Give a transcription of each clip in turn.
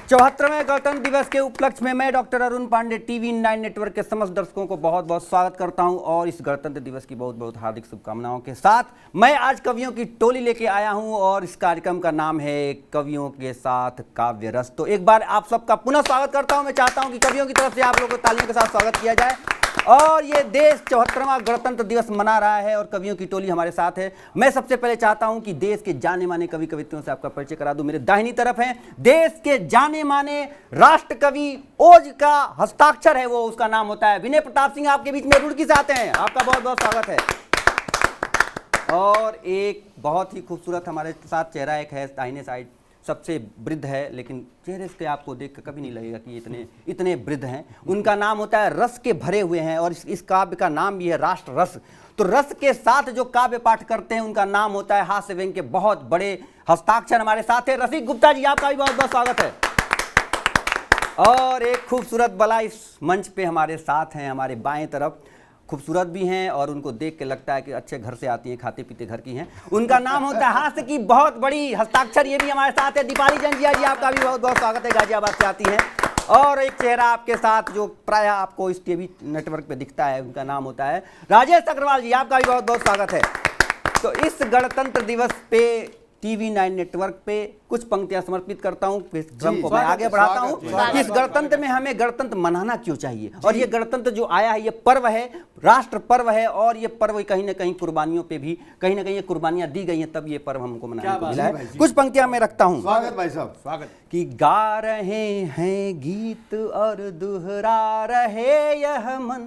74वें गणतंत्र दिवस के उपलक्ष्य में मैं doctor Arun Pandey TV 9 network के समस्त दर्शकों को बहुत बहुत स्वागत करता हूं और इस गणतंत्र दिवस की बहुत बहुत हार्दिक शुभकामनाओं के साथ मैं आज कवियों की टोली लेके आया हूं और इस कार्यक्रम का नाम है कवियों के साथ काव्य रस। तो एक बार आप सबका पुनः स्वागत करता हूं। मैं चाहता हूं कि कवियों की तरफ से आप लोगों को तालियों के साथ स्वागत किया जाए। और ये देश 74वां गणतंत्र दिवस मना रहा है और कवियों की टोली हमारे साथ है। मैं सबसे पहले चाहता हूं कि देश के जाने माने कवि कवित्रियों से आपका परिचय करा दूं। मेरे दाहिनी तरफ हैं देश के जाने माने राष्ट्र कवि, ओज का हस्ताक्षर है वो, उसका नाम होता है विनय प्रताप सिंह। आपके बीच में रुड़की से आते हैं, आपका बहुत बहुत स्वागत है। और एक बहुत ही खूबसूरत हमारे साथ चेहरा एक है दाहिने साइड, सबसे वृद्ध है, लेकिन चेहरे से आपको देख कर कभी नहीं लगेगा कि इतने वृद्ध हैं। उनका नाम होता है रस के भरे हुए हैं और इस काव्य का नाम भी है राष्ट्र रस। तो रस के साथ जो काव्य पाठ करते हैं उनका नाम होता है हास्य व्यंग के बहुत बड़े हस्ताक्षर। हमारे साथ है रसिक गुप्ता जी, आपका भी बहुत बहुत स्वागत है। और एक खूबसूरत बला इस मंच पे हमारे साथ हैं, हमारे बाएं तरफ, खूबसूरत भी हैं और उनको देख के लगता है कि अच्छे घर से आती हैं, खाते पीते घर की हैं। उनका नाम होता है हास्य की बहुत बड़ी हस्ताक्षर, ये भी हमारे साथ है दीपाली जंजिया जी, आपका भी बहुत बहुत स्वागत है, गाजियाबाद से आती हैं। और एक चेहरा आपके साथ जो प्रायः आपको इस टीवी नेटवर्क पे दिखता है, उनका नाम होता है राजेश अग्रवाल जी, आपका भी बहुत बहुत स्वागत है। तो इस गणतंत्र दिवस पे टीवी 9 नेटवर्क पे कुछ पंक्तियां समर्पित करता हूं, क्रम को मैं आगे बढ़ाता हूं कि इस गणतंत्र में हमें गणतंत्र मनाना क्यों चाहिए। और ये गणतंत्र जो आया है ये पर्व है, राष्ट्र पर्व है और ये पर्व कहीं ना कहीं कुर्बानियों पे भी कहीं ना कहीं ये कुर्बानियां दी गई हैं, तब ये पर्व हमको मनाने को मिला है। कुछ पंक्तियां मैं रखता हूं। स्वागत भाई साहब, स्वागत। कि गा रहे हैं गीत और दोहरा रहे यह मन,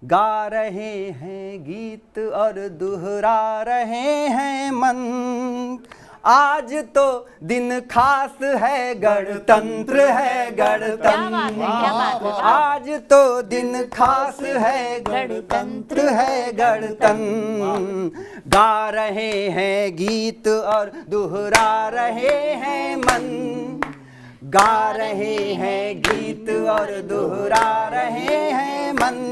गा रहे हैं गीत और दोहरा रहे हैं मन, आज तो दिन खास है गणतंत्र है गणतंत्र, आज तो दिन खास है गणतंत्र है गणतंत्र, गा रहे हैं गीत और दोहरा रहे हैं मन, गा रहे हैं गीत और दोहरा रहे हैं मन,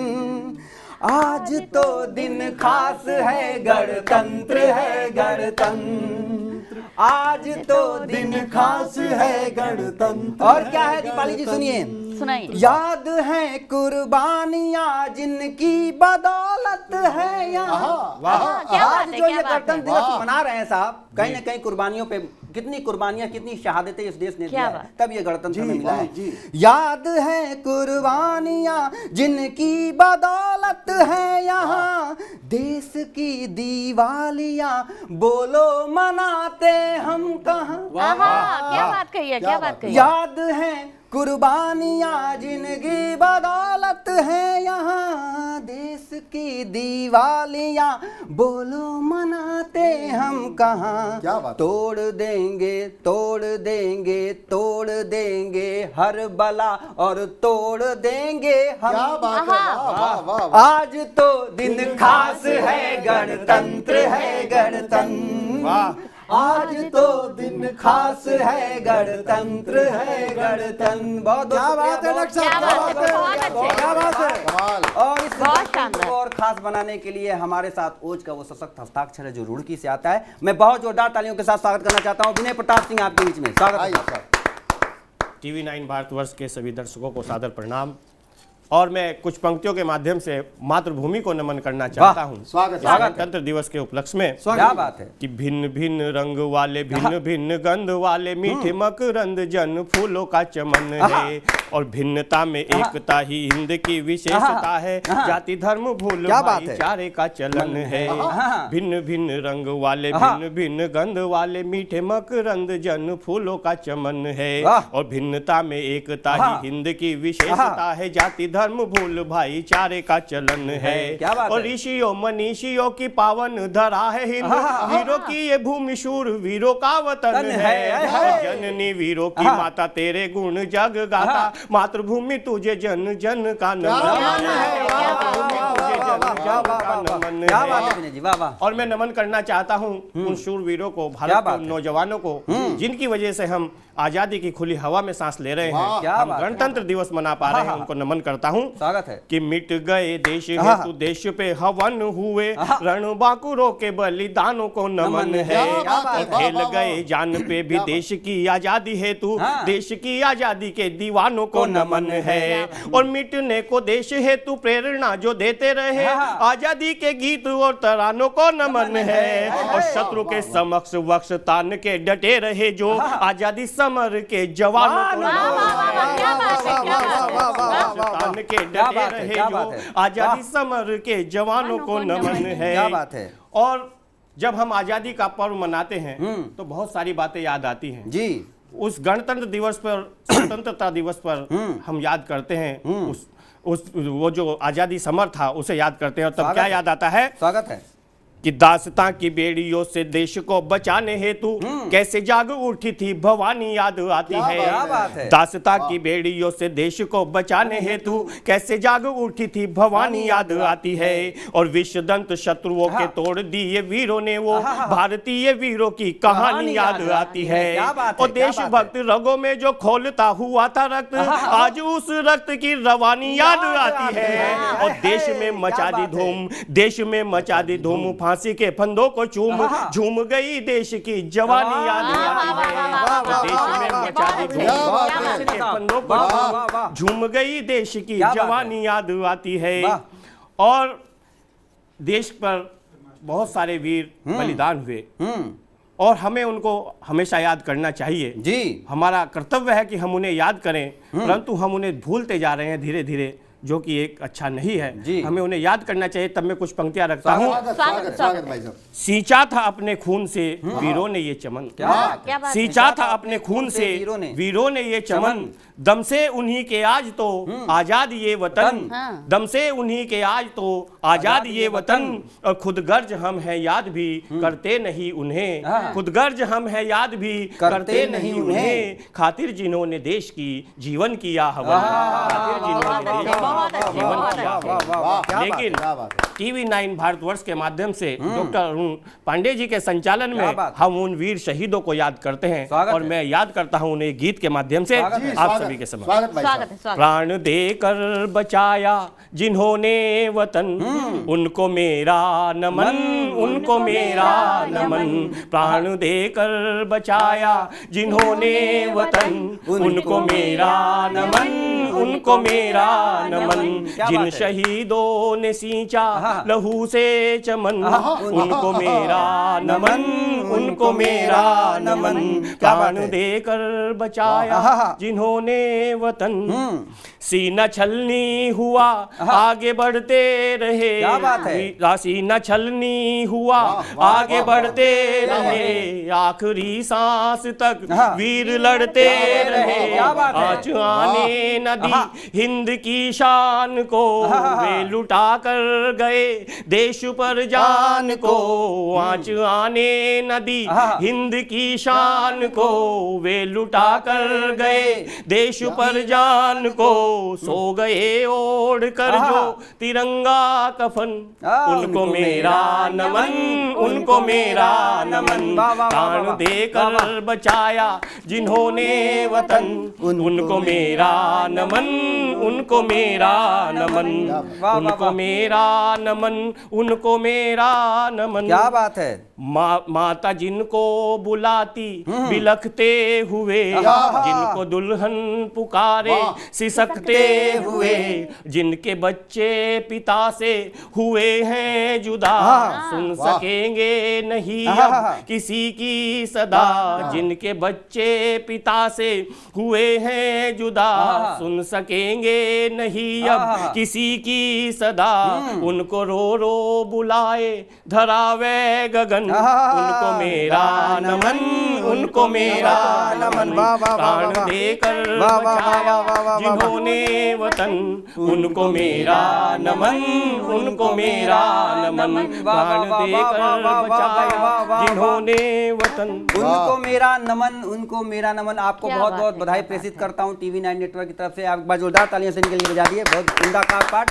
आज तो दिन खास है गणतंत्र है गणतंत्र, आज तो दिन खास है गणतंत्र। और क्या है दीपाली जी, सुनिए सुनाइए। याद है कुर्बानियां जिनकी बदौलत है यहाँ। आज जो ये गणतंत्र दिवस मना रहे हैं साहब, कहीं ना कहीं कुर्बानियों पे कितनी कुर्बानियां, कितनी शहादतें इस देश ने दिया है, तब ये गणतंत्र में मिला है। याद है कुर्बानियां जिनकी बदौलत है यहाँ, देश की दीवालियां बोलो मनाते हम कहाँ। क्या बात कही है, क्या बात कही। याद है कुर्बानियां जिनकी बदौलत है यहाँ, देश की दीवालियां बोलो मनाते हम कहाँ। तोड़ देंगे तोड़ देंगे तोड़ देंगे हर बला और तोड़ देंगे हम। क्या बात है, वाह वाह वाह। आज तो दिन खास है गणतंत्र है गणतंत्र, वाह, आज तो दिन खास है गणतंत्र है गणतंत्र। बहुत क्या बात है डॉक्टर साहब, क्या बात है। कमाल। और इस गणतंत्र को और खास बनाने के लिए हमारे साथ ओज का वो सशक्त हस्ताक्षर है जो रुड़की से आता है। मैं बहुत जोरदार तालियों के साथ स्वागत करना चाहता हूँ विनय प्रताप सिंह, आपके बीच में स्वागत है। टीवी 9 भारतवर्ष के सभी दर्शकों को सादर प्रणाम। और मैं कुछ पंक्तियों के माध्यम से मातृभूमि को नमन करना चाहता हूँ गणतंत्र दिवस के उपलक्ष्य में। क्या बात है कि भिन्न भिन्न रंग वाले भिन्न भिन्न गंध वाले मीठे मकरंद जन फूलों का चमन है, और भिन्नता में एकता ही हिंद की विशेषता है, जाति धर्म भूल भाईचारे का चलन है। भिन्न भिन्न रंग वाले भिन्न भिन्न गंध वाले मीठे मकरंद जन फूलों का चमन है, और भिन्नता में एकता ही हिंद की विशेषता है, जाति धर्म भूल भाईचारे का चलन है। और ऋषियों मनीषियों की पावन धरा है हिंद, वीरों की ये भूमि शूर वीरों का वतन है, जननी वीरों की माता तेरे गुण जग गाता, मातृभूमि तुझे जन जन का नमन है, वाह, क्या बात, का वाह, नमन क्या बात है है। विनय जी, वाह वाह। और मैं नमन करना चाहता हूं उन शूरवीरों को, क्या भारत बात के है। नौजवानों को, जिनकी वजह से हम आजादी की खुली हवा में सांस ले रहे हैं। क्या हम बात है। गणतंत्र दिवस मना पा रहे हैं, उनको नमन करता हूं। स्वागत है। कि मिट गए देश हेतु देश पे हवन हुए, रणबांकुरों के बलिदानों को नमन है। क्या बात है। और खेल गए जान पे भी देश की आजादी हेतु, देश की आजादी के दीवानों को नमन है। और मिटने को देश हेतु प्रेरणा जो देते रहे, आजादी के गीत और तरानों को नमन है। और शत्रु के समक्ष वक्ष तान के डटे रहे जो, आजादी समर के जवानों को वाह, वाह, वाह, वाह, क्या बात है, क्या बात है। तान के क्या डटे बात है, रहे क्या जो, बात है। आजादी समर के जवानों को नमन है। क्या बात है। और जब हम आजादी का पर्व मनाते हैं तो बहुत सारी बातें याद आती हैं जी। उस गणतंत्र दिवस पर, स्वतंत्रता दिवस पर हम याद करते हैं उस वो जो आजादी समर था उसे याद करते हैं। और तब स्वागत क्या है। याद आता है स्वागत है। कि दास्तां की बेड़ियों से देश को बचाने हेतु कैसे जाग उठी थी भवानी याद आती क्या है। बात है। दास्तां की बेड़ियों से देश को बचाने हेतु कैसे जाग उठी थी भवानी याद आती है। और विषदंत शत्रुओं के तोड़ दिए वीरों ने वो, भारतीय वीरों की कहानी याद आती है। क्या बात है, और क्या बात है। देशभक्त रगों में जो खोलता हुआ था रक्त, आज उस रक्त की रवानी याद आती है। और देश में मचा दी धूम, देश में मचा दी धूम, फांसी के फंदों को झूम गई देश की जवानी याद आती है। देश में मचा दी धूम, फांसी के फंदों को झूम गई देश की जवानी याद आती है। और देश पर बहुत सारे वीर बलिदान हुए और हमें उनको हमेशा याद करना चाहिए। जी। हमारा कर्तव्य है कि हम उन्हें याद करें, परंतु हम उन्हें भूलते जा रहे हैं धीरे धीरे, जो कि एक अच्छा नहीं है। जी। हमें उन्हें याद करना चाहिए। तब मैं कुछ पंक्तियां रखता हूँ। स्वागत भाई साहब। सींचा था अपने खून से वीरों ने ये चमन, क्या बात है। सींचा था अपने खून से वीरों ने ये चमन, दम से उन्हीं के आज तो आजाद ये वतन, दम से उन्हीं के आज तो आजाद ये वतन। और खुद गर्ज हम हैं याद भी करते नहीं उन्हें, खुद गर्ज हम हैं याद भी करते नहीं उन्हें। खातिर जिन्होंने देश की जीवन किया हवन, खातिर जिन्होंने देश की जीवन किया हवन। लेकिन टीवी 9 भारतवर्ष के माध्यम से डॉक्टर अरुण पांडे जी के संचालन में हम उन वीर शहीदों को याद करते हैं। और मैं याद करता हूं उन्हें गीत के माध्यम से आप सभी के समक्ष। स्वागत भाई स्वागत है, साहब। स्वागत। प्राण देकर बचाया जिन्होंने वतन, उनको मेरा नमन, उनको मेरा नमन। प्राण देकर बचाया जिन्होंने वतन, उनको मेरा नमन, उनको मेरा नमन। जिन शहीदों ने सींचा लहू से चमन, उनको मेरा नमन, उनको मेरा नमन। प्राण देकर बचाया जिन्होंने वतन, सीना छलनी हुआ आगे बढ़ते रहे। क्या बात है। सीना छलनी हुआ आगे बढ़ते रहे, आखिरी सांस तक वीर लड़ते रहे। आज आने न दी हिंद की शान को, वे लुटा कर गए देश पर जान को। आज आने न दी हिंद की शान को, वे लुटा कर गए देश पर जान को। सो गए ओढ़ कर जो तिरंगा कफन, उनको मेरा नमन, उनको मेरा नमन। प्राण देकर बचाया जिन्होंने वतन, उनको मेरा नमन, उनको मेरा नमन, उनको मेरा नमन, उनको मेरा नमन। क्या बात है। माता जिनको बुलाती बिलखते हुए, जिनको दुल्हन पुकारे सिसकते हुए, जिनके बच्चे पिता से हुए हैं जुदा, सुन सकेंगे नहीं अब किसी की सदा। जिनके बच्चे पिता से हुए हैं जुदा, सुन सकेंगे नहीं अब किसी की सदा। उनको रो रो बुलाए धरावे गगन, उनको मेरा नमन, उनको मेरा नमन। प्राण देकर बचाया जिन्होंने वतन, उनको मेरा नमन, उनको मेरा नमन। प्राण देकर बचाया जिन्होंने वतन, उनको मेरा नमन, उनको मेरा नमन। आपको बहुत बहुत बधाई प्रेषित करता हूं टीवी 9 नेटवर्क की तरफ से। आप एक बार जोरदार तालियां से इनके लिए बजा दिए। बहुत उम्दा का पाठ।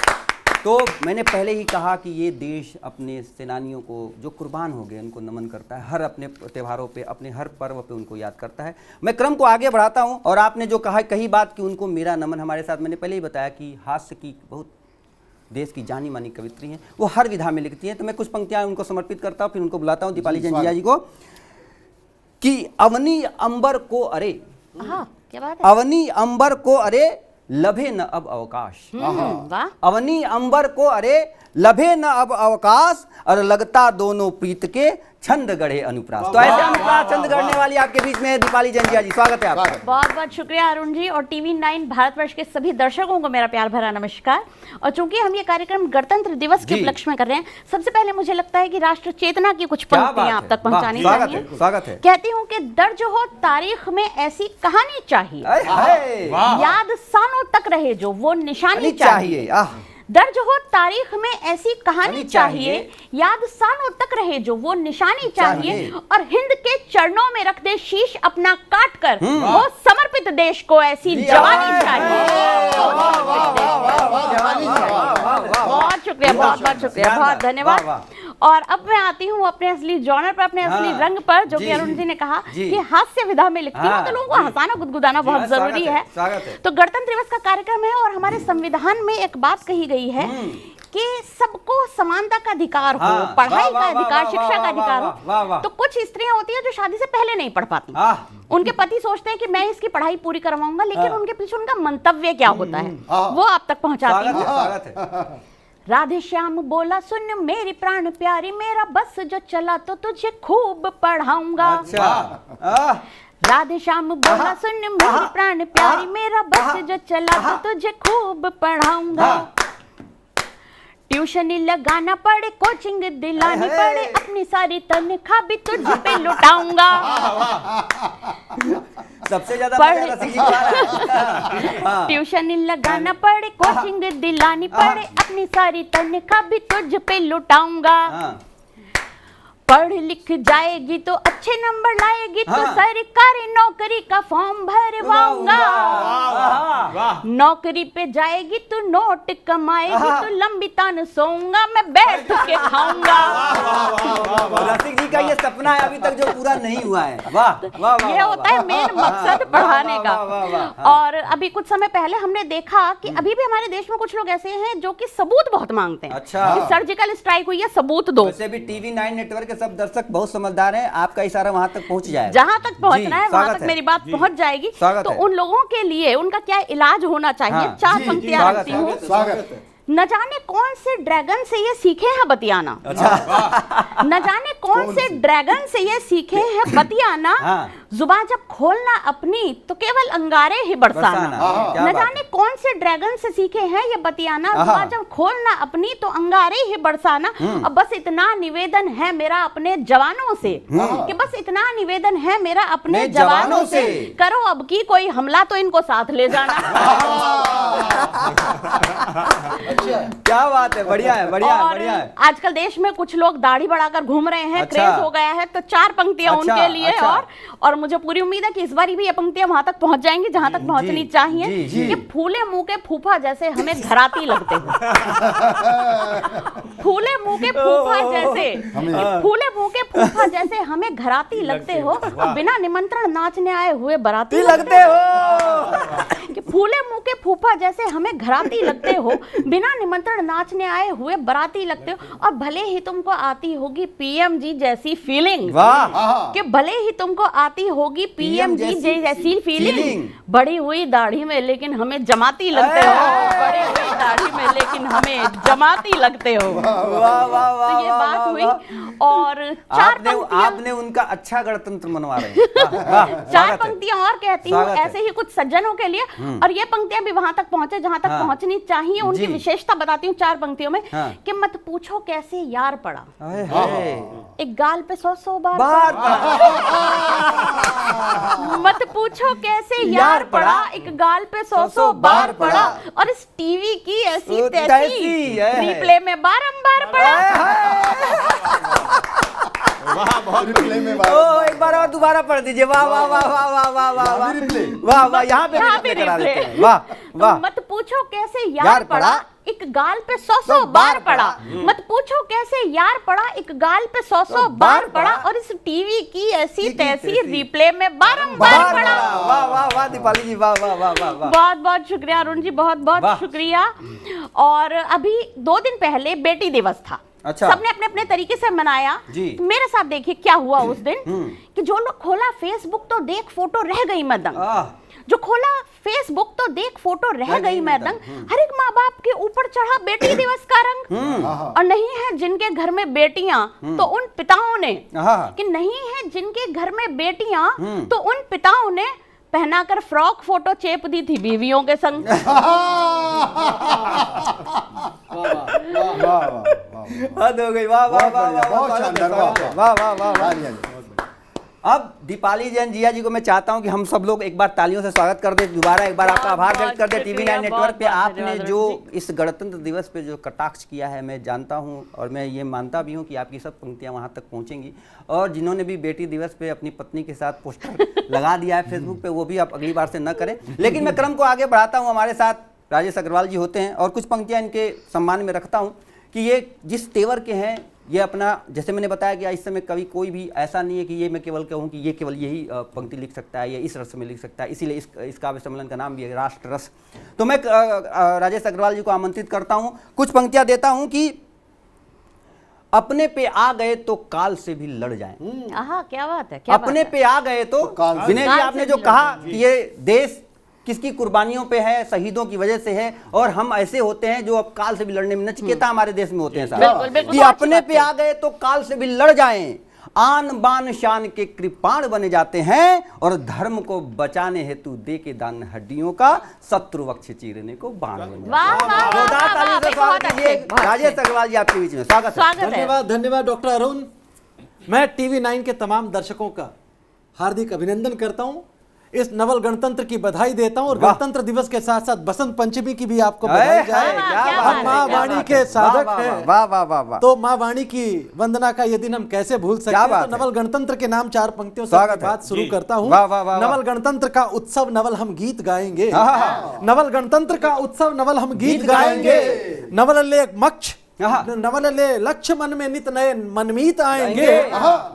तो मैंने पहले ही कहा कि ये देश अपने सेनानियों को जो कुर्बान हो गए उनको नमन करता है, हर अपने त्योहारों पे, अपने हर पर्व पे उनको याद करता है। मैं क्रम को आगे बढ़ाता हूँ और आपने जो कही बात कि उनको मेरा नमन, हमारे साथ मैंने पहले ही बताया कि हास्य की बहुत देश की जानी मानी कवित्री हैं, वो हर विधा में लिखती हैं। तो मैं कुछ पंक्तियाँ उनको समर्पित करता हूँ, फिर उनको बुलाता हूँ दीपाली जंजिया जी को कि अवनी अंबर को अरे, क्या बात है? अवनी अंबर को अरे लभे न अब अवकाश, वाह। अवनी अंबर को अरे लभे न अब अवकाश, और लगता दोनों प्रीत के छंद गढ़े अनुप्रास। तो ऐसे अनुप्रास छंद गढ़ने वाली आपके बीच में दीपाली जंजिया जी, स्वागत है आपका। बहुत बहुत शुक्रिया अरुण जी, और टीवी 9 भारतवर्ष के सभी दर्शकों को मेरा प्यार भरा नमस्कार। और चूंकि हम ये कार्यक्रम गणतंत्र दिवस के उपलक्ष्य में कर रहे हैं, सबसे पहले मुझे लगता है कि राष्ट्र चेतना की कुछ पंक्तियां आप तक पहुंचानी चाहिए। स्वागत है। कहती हूँ कि दर्ज हो तारीख में ऐसी कहानी चाहिए, याद सालों तक रहे जो वो निशानी चाहिए। दर्ज हो तारीख में ऐसी कहानी चाहिए, याद सालों तक रहे जो वो निशानी चाहिए, और हिंद के चरणों में रख दे शीश अपना काट कर, वो समर्पित देश को ऐसी जवानी चाहिए। बहुत शुक्रिया, बहुत बहुत शुक्रिया, बहुत धन्यवाद। और अब मैं आती हूँ अपने असली जॉनर पर, अपने असली रंग पर, जो कि अरुण जी ने कहा कि हास्य विधा में लिखती हूँ, तो लोगों को हंसाना गुदगुदाना बहुत जरूरी है। तो गणतंत्र दिवस का कार्यक्रम है और हमारे संविधान में एक बात कही गई है कि सबको समानता का अधिकार हो, पढ़ाई का अधिकार, शिक्षा का अधिकार हो। तो कुछ स्त्रियां होती हैं जो शादी से पहले नहीं पढ़ पाती, उनके पति सोचते हैं कि मैं इसकी पढ़ाई पूरी करवाऊंगा, लेकिन उनके पीछे उनका मंतव्य क्या होता है वो आप तक पहुंचाती हूँ। राधे श्याम बोला सुन मेरी प्राण प्यारी, मेरा बस जो चला तो तुझे खूब पढ़ाऊंगा। राधे श्याम बोला सुन मेरी प्राण प्यारी, मेरा बस जो चला तो तुझे खूब पढ़ाऊंगा। ट्यूशन लगाना पड़े, कोचिंग दिलानी पड़े, अपनी सारी तनख्वाह भी तुझ पे लुटाऊंगा। सबसे ज्यादा ट्यूशन लगाना पड़े, कोचिंग दिलानी पड़े, अपनी सारी तनख्वाह भी तुझ पे लुटाऊंगा। पढ़ लिख जाएगी तो अच्छे नंबर लाएगी, तो सरकारी नौकरी का फॉर्म भरवाऊंगा। नौकरी पे जाएगी तो नोट कमाएगी, तो लंबी तान सोऊंगा, मैं बैठ के खाऊंगा। रसिक जी का ये सपना है अभी तक जो पूरा नहीं हुआ है। वाह वाह, ये होता है मेन मकसद पढ़ाने का। और अभी कुछ समय पहले हमने देखा कि अभी भी हमारे देश में कुछ लोग ऐसे हैं जो कि सबूत बहुत मांगते हैं। अच्छा, सर्जिकल स्ट्राइक हुई है, सबूत दो। वैसे भी टीवी 9 नेटवर्क के सब दर्शक बहुत समझदार हैं, आपका इशारा वहां तक पहुंच जाएगा, जहां तक पहुंचना है वहां तक मेरी बात पहुंच जाएगी। तो उन लोगों के लिए उनका क्या इलाज होना चाहिए, चार पंक्तियां रखती हूँ। न जाने कौन से ड्रैगन से ये सीखे हैं बतियाना, न जाने कौन से ड्रैगन से ये सीखे हैं बतियाना, जुबान जब खोलना अपनी तो केवल अंगारे ही बरसाना। न जाने कौन से ड्रैगन से सीखे हैं ये बतियाना, जुबान जब खोलना अपनी तो अंगारे ही बरसाना। अब बस इतना निवेदन है मेरा अपने जवानों से, कि बस इतना निवेदन है मेरा अपने जवानों से, करो अब की कोई हमला तो इनको साथ ले जाना। क्या बात है, बढ़िया है, बढ़िया है, बढ़िया है। आजकल देश में कुछ लोग दाढ़ी बढ़ाकर घूम रहे हैं, क्रेज हो गया है, तो चार पंक्तियां उनके लिए। और मुझे पूरी उम्मीद है कि इस बार भी ये पंक्तियां वहां तक पहुंच जाएंगी जहां तक पहुंचनी चाहिए। कि फूले मुंह के फूफा जैसे हमें घराती लगते हो, फूले मुंह के फूफा जैसे, फूले मुंह के फूफा जैसे हमें घराती लगते हो, और बिना निमंत्रण नाचने आए हुए बराती लगते हो। कि फूले मुंह के फूफा जैसे हमें घराती लगते हो, बिना निमंत्रण नाचने आए हुए बराती लगते हो, और भले ही तुमको आती होगी पीएम जी जैसी फीलिंग, कि भले ही तुमको आती होगी पीएम जी जैसी फीलिंग, बड़ी हुई दाढ़ी में लेकिन हमें जमाती लगते हो, बड़ी हुई दाढ़ी में लेकिन हमें जमाती लगते हो। तो ये बात हुई। और आपने उनका अच्छा गणतंत्र मनवा रहे हैं। चार पंक्तियां और कहती हूँ ऐसे ही कुछ सज्जनों के लिए, और ये पंक्तियां भी वहां तक पहुंचे जहां तक पहुंचनी चाहिए। उनकी विशेषता बताती हूँ चार पंक्तियों में। कि मत पूछो कैसे यार पड़ा, एक गाल पे 100 बार, मत पूछो कैसे यार पड़ा, एक गाल पे 100 बार पड़ा, और इस टीवी की ऐसी तैसी रिप्ले में बारंबार पड़ा। वाह, बहुत रिप्ले में एक बार और दोबारा पढ़ दीजिए। वाह वाह वाह वाह वाह वाह वाह वाह वाह, यहाँ पे रिप्ले करा देते हैं। वाह वाह। मत पूछो पूछो कैसे यार पड़ा, एक गाल पे 100 बार पड़ा। मत पूछो कैसे यार पड़ा, एक गाल पे 100 बार पड़ा। और इस टीवी की ऐसी तैसी रिप्ले में बारंबार पड़ा। वाह वाह वाह दीपाली जी, वाह वाह वाह वाह वाह। बहुत बहुत शुक्रिया अरुण जी, बहुत बहुत शुक्रिया। और अभी 2 दिन पहले बेटी दिवस था। अच्छा। सबने अपने अपने तरीके से मनाया जी। मेरे साथ देखिए क्या हुआ उस दिन कि जो लोग खोला फेसबुक तो देख फोटो रह गई मैं दंग, जो खोला फेसबुक तो देख फोटो रह गई मैं दंग। हर एक माँ बाप के ऊपर चढ़ा बेटी दिवस का रंग। और नहीं है जिनके घर में बेटियां तो उन पिताओं ने, कि नहीं है जिनके घर में बेटियां तो उन पिताओं ने पहनाकर फ्रॉक फोटो चेप दी थी बीवियों के संग। हद हो गई, वाह वाह वाह वाह वाह वाह। अब दीपाली जैन जिया जी को मैं चाहता हूं कि हम सब लोग एक बार तालियों से स्वागत कर दे, दोबारा एक बार आपका आभार व्यक्त कर दे। TV9 नेटवर्क पे आपने जो इस गणतंत्र दिवस पे जो कटाक्ष किया है, मैं जानता हूं और मैं ये मानता भी हूं कि आपकी सब पंक्तियां वहां तक पहुंचेंगी। और जिन्होंने भी बेटी दिवस पे अपनी पत्नी के साथ पोस्टर लगा दिया है फेसबुक पे, वो भी आप अगली बार से न करें। लेकिन मैं क्रम को आगे बढ़ाता हूँ, हमारे साथ राजेश अग्रवाल जी होते हैं और कुछ पंक्तियाँ इनके सम्मान में रखता हूँ कि ये जिस तेवर के हैं, ये अपना, जैसे मैंने बताया कि इस समय कवि कोई भी ऐसा नहीं है कि ये मैं केवल कहूँ कि ये केवल यही पंक्ति लिख सकता है या इस रस में लिख सकता है, इसीलिए इस काव्य सम्मेलन का नाम भी है राष्ट्र रस। तो मैं राजेश अग्रवाल जी को आमंत्रित करता हूँ, कुछ पंक्तियाँ देता हूँ कि अपने पे आ गए तो काल से भी लड़ जाएं। क्या बात है, क्या अपने पे आ गए तो विनय जी आपने जो कहा कि ये देश किसकी कुर्बानियों पे है, शहीदों की वजह से है, और हम ऐसे होते हैं जो अब काल से भी लड़ने में नचिकेता हमारे देश में होते हैं साहब, कि अपने पे आ गए तो काल से भी लड़ जाएं, आन बान शान के कृपाण बने जाते हैं, और धर्म को बचाने हेतु दे के दान हड्डियों का शत्रु वक्ष चीरने को बाण बन जाते हैं। राजेश अग्रवाल जी आपके बीच में स्वागत है। धन्यवाद धन्यवाद डॉक्टर अरुण। मैं TV9 के तमाम दर्शकों का हार्दिक अभिनंदन करता हूं, इस नवल गणतंत्र की बधाई देता हूं और गणतंत्र दिवस के साथ साथ बसंत पंचमी की भी आपको बधाई जाए। हम माँ वाणी के साधक हैं, वाह वाह वाह वाह। तो माँ वाणी की वंदना का ये दिन हम कैसे भूल सकते हैं। तो नवल गणतंत्र के नाम 4 पंक्तियों से बात शुरू करता हूँ। नवल गणतंत्र का उत्सव नवल हम गीत गाएंगे, नवल गणतंत्र का उत्सव नवल हम गीत गाएंगे, नवल ले मक्ष नवल ले लक्ष्य मन में नित नए मनमीत आएंगे,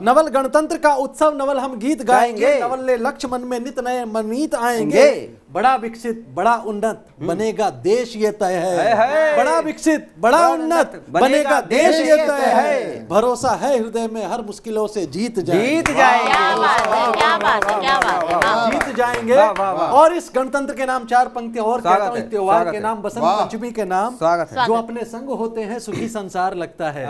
नवल गणतंत्र का उत्सव नवल हम गीत गाएंगे, नवल ले लक्ष्य मन में नित नए मनमीत आएंगे। बड़ा विकसित बड़ा उन्नत बनेगा देश ये तय है, बड़ा विकसित बड़ा उन्नत बनेगा देश ये तय है, भरोसा है हृदय में हर मुश्किलों से जीत जाएंगे। जीत जाएंगे। और इस गणतंत्र के नाम 4 पंक्ति और कहता हूँ, इस त्योहार के नाम बसंत पंचमी के नाम, जो अपने संग होते हैं सुखी संसार लगता है,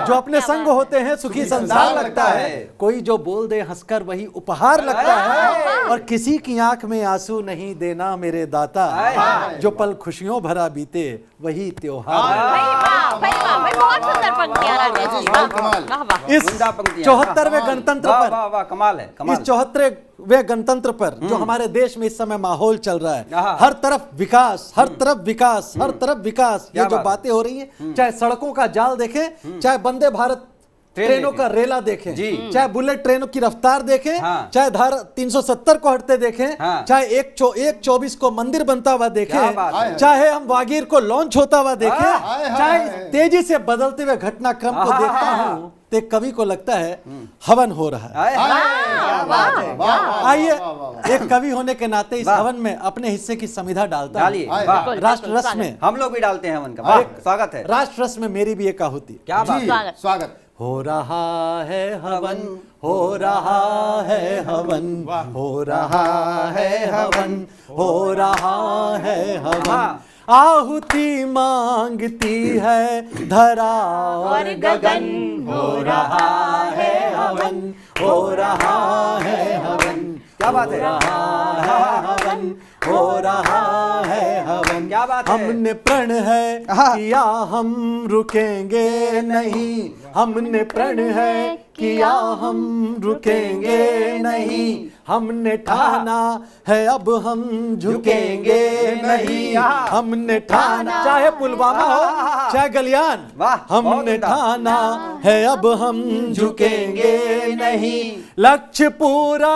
जो अपने संग होते हैं सुखी संसार लगता है, कोई जो बोल दे हंसकर वही उपहार लगता है, और किसी की आंख में आंसू नहीं देना मेरे दाता, जो पल खुशियों भरा बीते वही त्योहार। इस 74वें गणतंत्र पर, कमाल है, इस 74वें गणतंत्र पर जो हमारे देश में इस समय माहौल चल रहा है, हर तरफ विकास, हर तरफ विकास, हर तरफ विकास, ये जो बातें हो रही हैं, चाहे सड़कों का जाल देखें, चाहे वंदे भारत ट्रेनों का रेला देखें, चाहे बुलेट ट्रेनों की रफ्तार देखें, चाहे धारा 370 को हटते देखें, चाहे 1/24 को मंदिर बनता हुआ देखें, चाहे हम वागीर को लॉन्च होता हुआ देखें, चाहे तेजी से बदलते हुए घटनाक्रम को देखता हूं, तो कवि को लगता है हवन हो रहा है। आइए एक कवि होने के नाते इस हवन में अपने हिस्से की समिधा डालता हूं। राष्ट्र रस में हम लोग भी डालते हैं हवन का, स्वागत है। राष्ट्र रस में मेरी भी एक आहुति। क्या बात, स्वागत। हो रहा है हवन, हो रहा है हवन, हो रहा है हवन, हो रहा है हवन, आहुति मांगती है धरा और गगन, हो रहा है हवन, हो रहा है हवन, क्या बात है, हवन हो रहा है हवन, क्या बात है। हमने प्रण है किया हम रुकेंगे नहीं, हमने प्रण है किया हम रुकेंगे नहीं, हमने ठाना है अब हम झुकेंगे नहीं, हमने ठाना, चाहे पुलवामा हो चाहे गलियान, हमने ठाना है अब हम झुकेंगे नहीं, लक्ष्य पूरा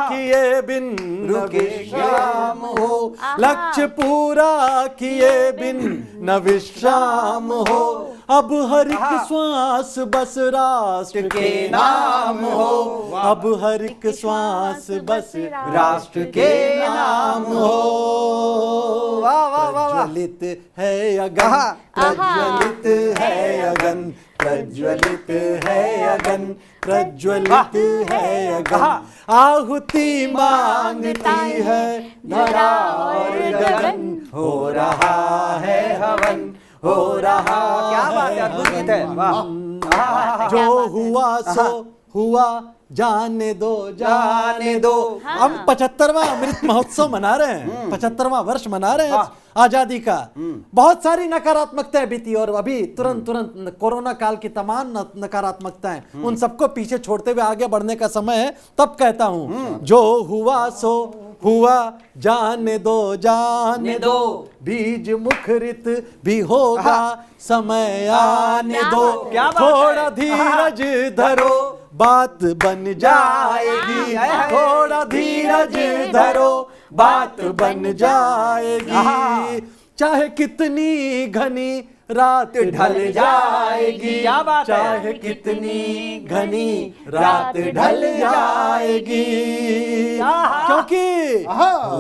किए बिन रुके शाम हो, लक्ष्य पूरा किए बिन न विश्राम हो, अब हर एक श्वास बस राष्ट्र के नाम हो, अब हर एक श्वास बस राष्ट्र के नाम हो। प्रज्वलित है अगन, प्रज्वलित है अगन, प्रज्वलित है अगन, प्रज्वलित है अगन, आहुति मांगती है धरा और गगन, हो रहा है हवन, हो रहा, क्या बात है, अद्भुत गीत है, वाह। जो हुआ सो हुआ, जाने दो जाने दो। हम 75वां अमृत महोत्सव मना रहे हैं, 75वां वर्ष मना रहे हैं आजादी का। बहुत सारी नकारात्मकताएं बीती और अभी तुरंत कोरोना काल की तमाम नकारात्मकताएं, उन सबको पीछे छोड़ते हुए आगे बढ़ने का समय है। तब कहता हूं जो हुआ सो हुआ, जाने दो जाने दो, बीज मुखरित भी होगा, समय आने दो, थोड़ा धीरज धरो, बात बन जाएगी, थोड़ा धीरज धरो, बात बन जाएगी, चाहे कितनी घनी रात ढल जाएगी, चाहे कितनी घनी रात ढल जाएगी, क्योंकि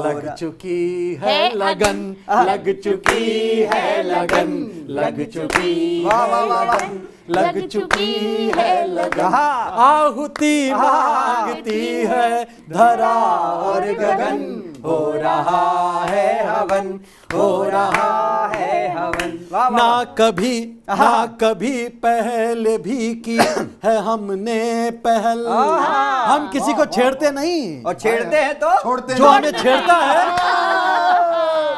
लग चुकी है लगन, लग चुकी है लगन, लग चुकी है लगन, लग चुकी है लगन, आहुति मांगती है धरा और गगन, हो रहा है हवन, हो रहा है हवन। ना कभी पहले भी की है हमने पहल, हम किसी को छेड़ते नहीं, और छेड़ते हैं तो छोड़ते जो हमें छेड़ता है,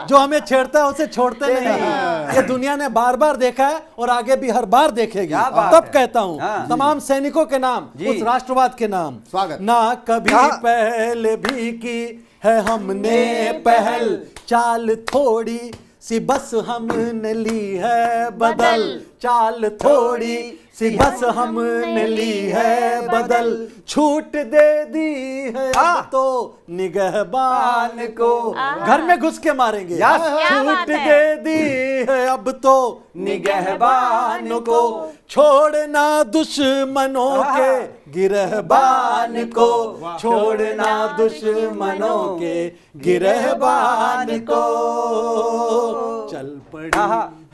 जो हमें छेड़ता है उसे छोड़ते नहीं। ये दुनिया ने बार बार देखा है और आगे भी हर बार देखेगी। तब कहता हूँ तमाम सैनिकों के नाम, उस राष्ट्रवाद के नाम, स्वागत। ना कभी पहले भी की है हमने पहल, चाल थोड़ी सी बस हमने ली है बदल, चाल थोड़ी सी बस हमने ली है बदल, छूट दे दी है अब तो निगहबान को, घर में घुस के मारेंगे, छूट दे दी है अब तो निगहबान को, छोड़ना दुश्मनों के गिरहबान को, छोड़ना दुश्मनों के गिरहबान को, चल पड़ी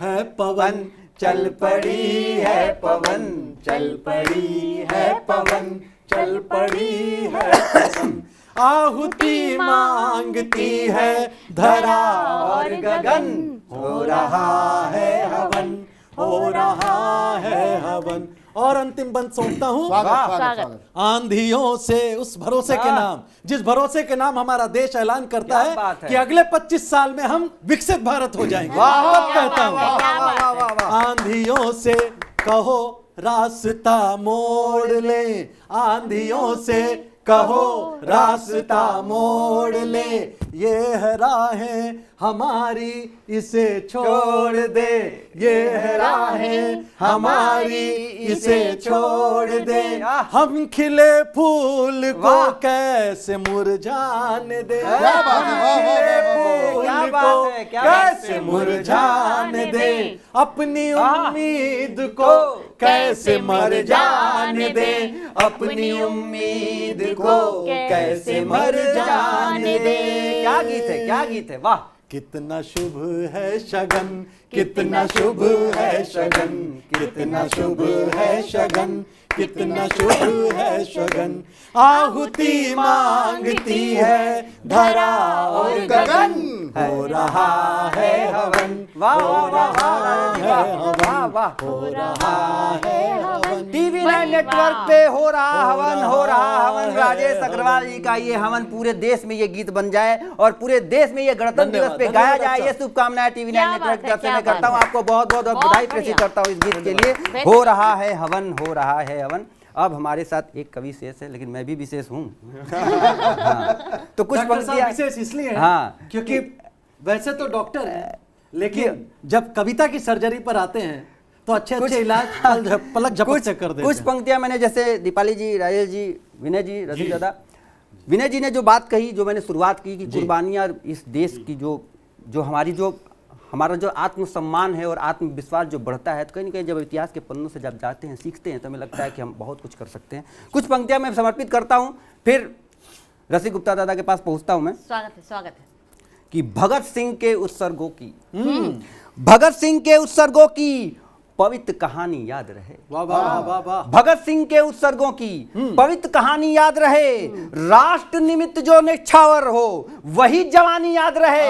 है पवन, चल पड़ी है पवन, चल पड़ी है पवन, चल पड़ी है पवन, आहुति मांगती है धरा और गगन, हो रहा है हवन, हो रहा है हवन। और अंतिम बंद सौंपता हूं, आंधियों से उस भरोसे के नाम, जिस भरोसे के नाम हमारा देश ऐलान करता है कि अगले 25 साल में हम विकसित भारत हो जाएंगे। तब कहता हूं आंधियों से कहो रास्ता मोड़ ले, आंधियों से कहो रास्ता मोड़ ले, ये है राहें हमारी इसे छोड़ दे, ये है राहें हमारी इसे छोड़ दे, हम खिले फूल को कैसे मुरझाने दे, खिले फूल को कैसे मुरझाने दे, अपनी उम्मीद को कैसे मर जाने दे, अपनी उम्मीद को कैसे मर जाने दे। क्या गीत है, क्या गीत है, वाह। कितना शुभ है शगन, कितना शुभ है शगन, कितना शुभ है शगन, कितना शुभ है शगन, आहुति मांगती है धरा और गगन, हो रहा है हवन, हो रहा है हवन। वाह हो रहा है हवन। टीवी 9 नेटवर्क पे हो रहा हवन। राजेश अग्रवाल जी का ये हवन पूरे देश में ये गीत बन जाए और पूरे देश में ये गणतंत्र दिवस पे गाया जाए, ये शुभकामनाएं टीवी 9 नेटवर्क की तरफ से मैं करता हूँ। आपको बहुत बहुत बधाई प्रेषित करता हूँ इस गीत के लिए। हो रहा है हवन। अब हमारे साथ एक कवि शेष है, लेकिन मैं भी विशेष हूँ। हाँ, तो कुछ पंक्तियां विशेष इसलिए है हाँ, क्योंकि वैसे तो डॉक्टर है, लेकिन जब कविता की सर्जरी पर आते हैं तो अच्छे इलाज पलक झपक से कर देते हैं। कुछ पंक्तियां मैंने, जैसे दीपाली जी, राजेश जी, विनय जी, रसिक दादा, विनय जी ने जो बात कही, जो मैंने शुरुआत की कि कुर्बानियां इस देश की जो हमारा जो आत्मसम्मान है और आत्मविश्वास जो बढ़ता है, तो कहीं ना कहीं जब इतिहास के पन्नों से जब जाते हैं, सीखते हैं, तो हमें लगता है कि हम बहुत कुछ कर सकते हैं। कुछ पंक्तियां मैं समर्पित करता हूं, फिर रसिक गुप्ता दादा के पास पहुंचता हूं मैं। स्वागत है कि भगत सिंह के उत्सर्गों की पवित्र कहानी याद रहे। वाह वाह वाह वाह। भगत सिंह के उत्सर्गों की पवित्र कहानी याद रहे। राष्ट्र निमित्त जो निछावर हो वही जवानी याद रहे।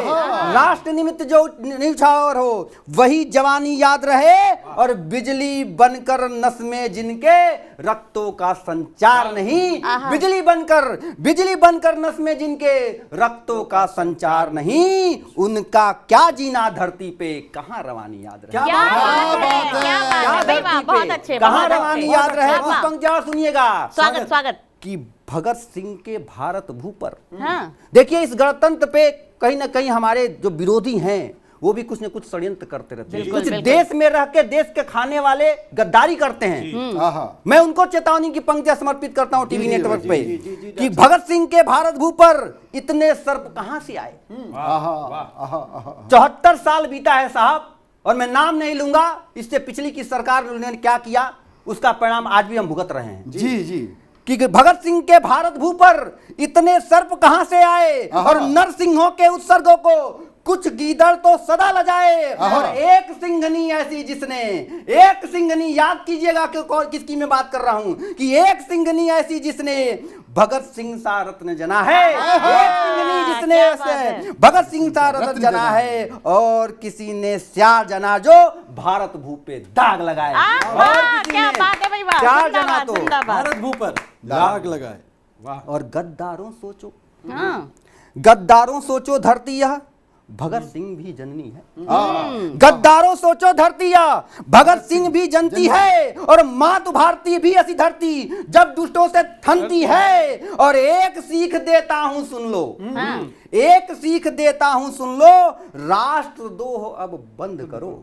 राष्ट्र निमित्त जो निछावर हो वही जवानी याद रहे। और बिजली बनकर नस में जिनके रक्तों का संचार नहीं, बिजली बनकर नस में जिनके रक्तों का संचार नहीं, उनका क्या जीना धरती पे, कहाँ रवानी याद रहे। बहुत अच्छे, कहाँ रवानी याद रहे। कुछ पंक्तियां सुनिएगा। स्वागत कि भगत सिंह के भारत भू पर, हाँ। देखिए इस गणतंत्र पे कहीं ना कहीं हमारे जो विरोधी हैं वो भी कुछ न कुछ षड्यंत्र करते रहते हैं। कुछ देश में रह के देश के खाने वाले गद्दारी करते हैं। मैं उनको चेतावनी की पंक्तियां समर्पित करता हूं टीवी नेटवर्क पे कि भगत सिंह के भारत भू पर इतने सर्प कहां से आए। 74 साल बीता है साहब, और मैं नाम नहीं लूंगा, इससे पिछली की सरकार ने क्या किया उसका परिणाम आज भी हम भुगत रहे हैं। जी कि भगत सिंह के भारत भू पर इतने सर्प कहां से आए, और नरसिंहों के उत्सर्गों को कुछ गीदड़ तो सदा लजाए। और एक सिंघनी ऐसी जिसने, एक सिंघनी, याद कीजिएगा कि किसकी मैं बात कर रहा हूं, कि एक सिंघनी ऐसी जिसने भगत सिंह सा रत्न जना है। एक सिंघनी जिसने भगत सिंह सा रत्न जना है, और किसी ने स्यार जना जो भारत भू पे दाग लगाए। और किसी क्या ने बात है भाई, वाह, स्यार जना तो भारत भू पर दाग लगाए। और गद्दारों सोचो, हाँ। गद्दारों सोचो धरती यह भगत सिंह भी जननी है। गद्दारों सोचो धरती यह भगत सिंह भी जनती है। और मातु भारती भी ऐसी धरती जब दुष्टों से थनती है। और एक सीख देता हूं सुन लो, एक सीख देता हूं सुन लो, राष्ट्रद्रोह अब बंद करो।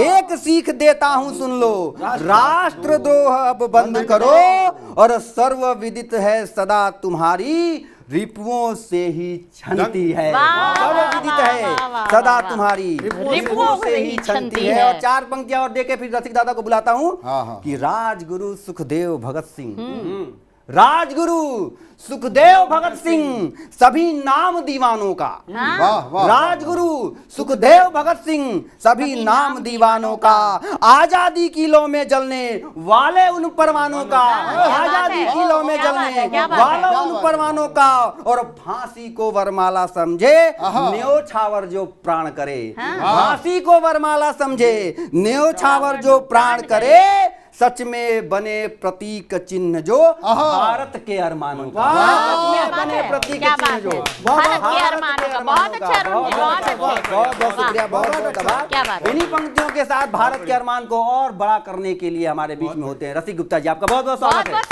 एक सीख देता हूं सुन लो, राष्ट्रद्रोह अब बंद करो। और सर्व विदित है सदा तुम्हारी रिपुओं से ही छनती है। सर्व विदित है सदा तुम्हारी रिपुओं से ही छनती है। और 4 पंक्तियां और देके फिर रसिक दादा को बुलाता हूं कि राजगुरु सुखदेव भगत सिंह, राजगुरु सुखदेव भगत सिंह सभी नाम दीवानों का। राजगुरु सुखदेव भगत सिंह सभी नाम दीवानों का। आजादी की लौ में जलने वाले उन परवानों का। आजादी की लौ में जलने वाले उन परवानों का। और फांसी को वरमाला समझे न्योछावर जो प्राण करे। फांसी को वरमाला समझे न्योछावर जो प्राण करे। सच में बने प्रतीक चिन्ह जो भारत के अरमानों का। बने प्रतीक चिन्ह जो भारत के अरमानों का। बहुत अच्छा अरुण जी, बहुत अच्छा। बहुत शुक्रिया, बहुत क्या बात है। इन्हीं पंक्तियों के साथ भारत के अरमान को और बड़ा करने के लिए हमारे बीच में होते हैं रसिक गुप्ता जी, आपका बहुत बहुत स्वागत है।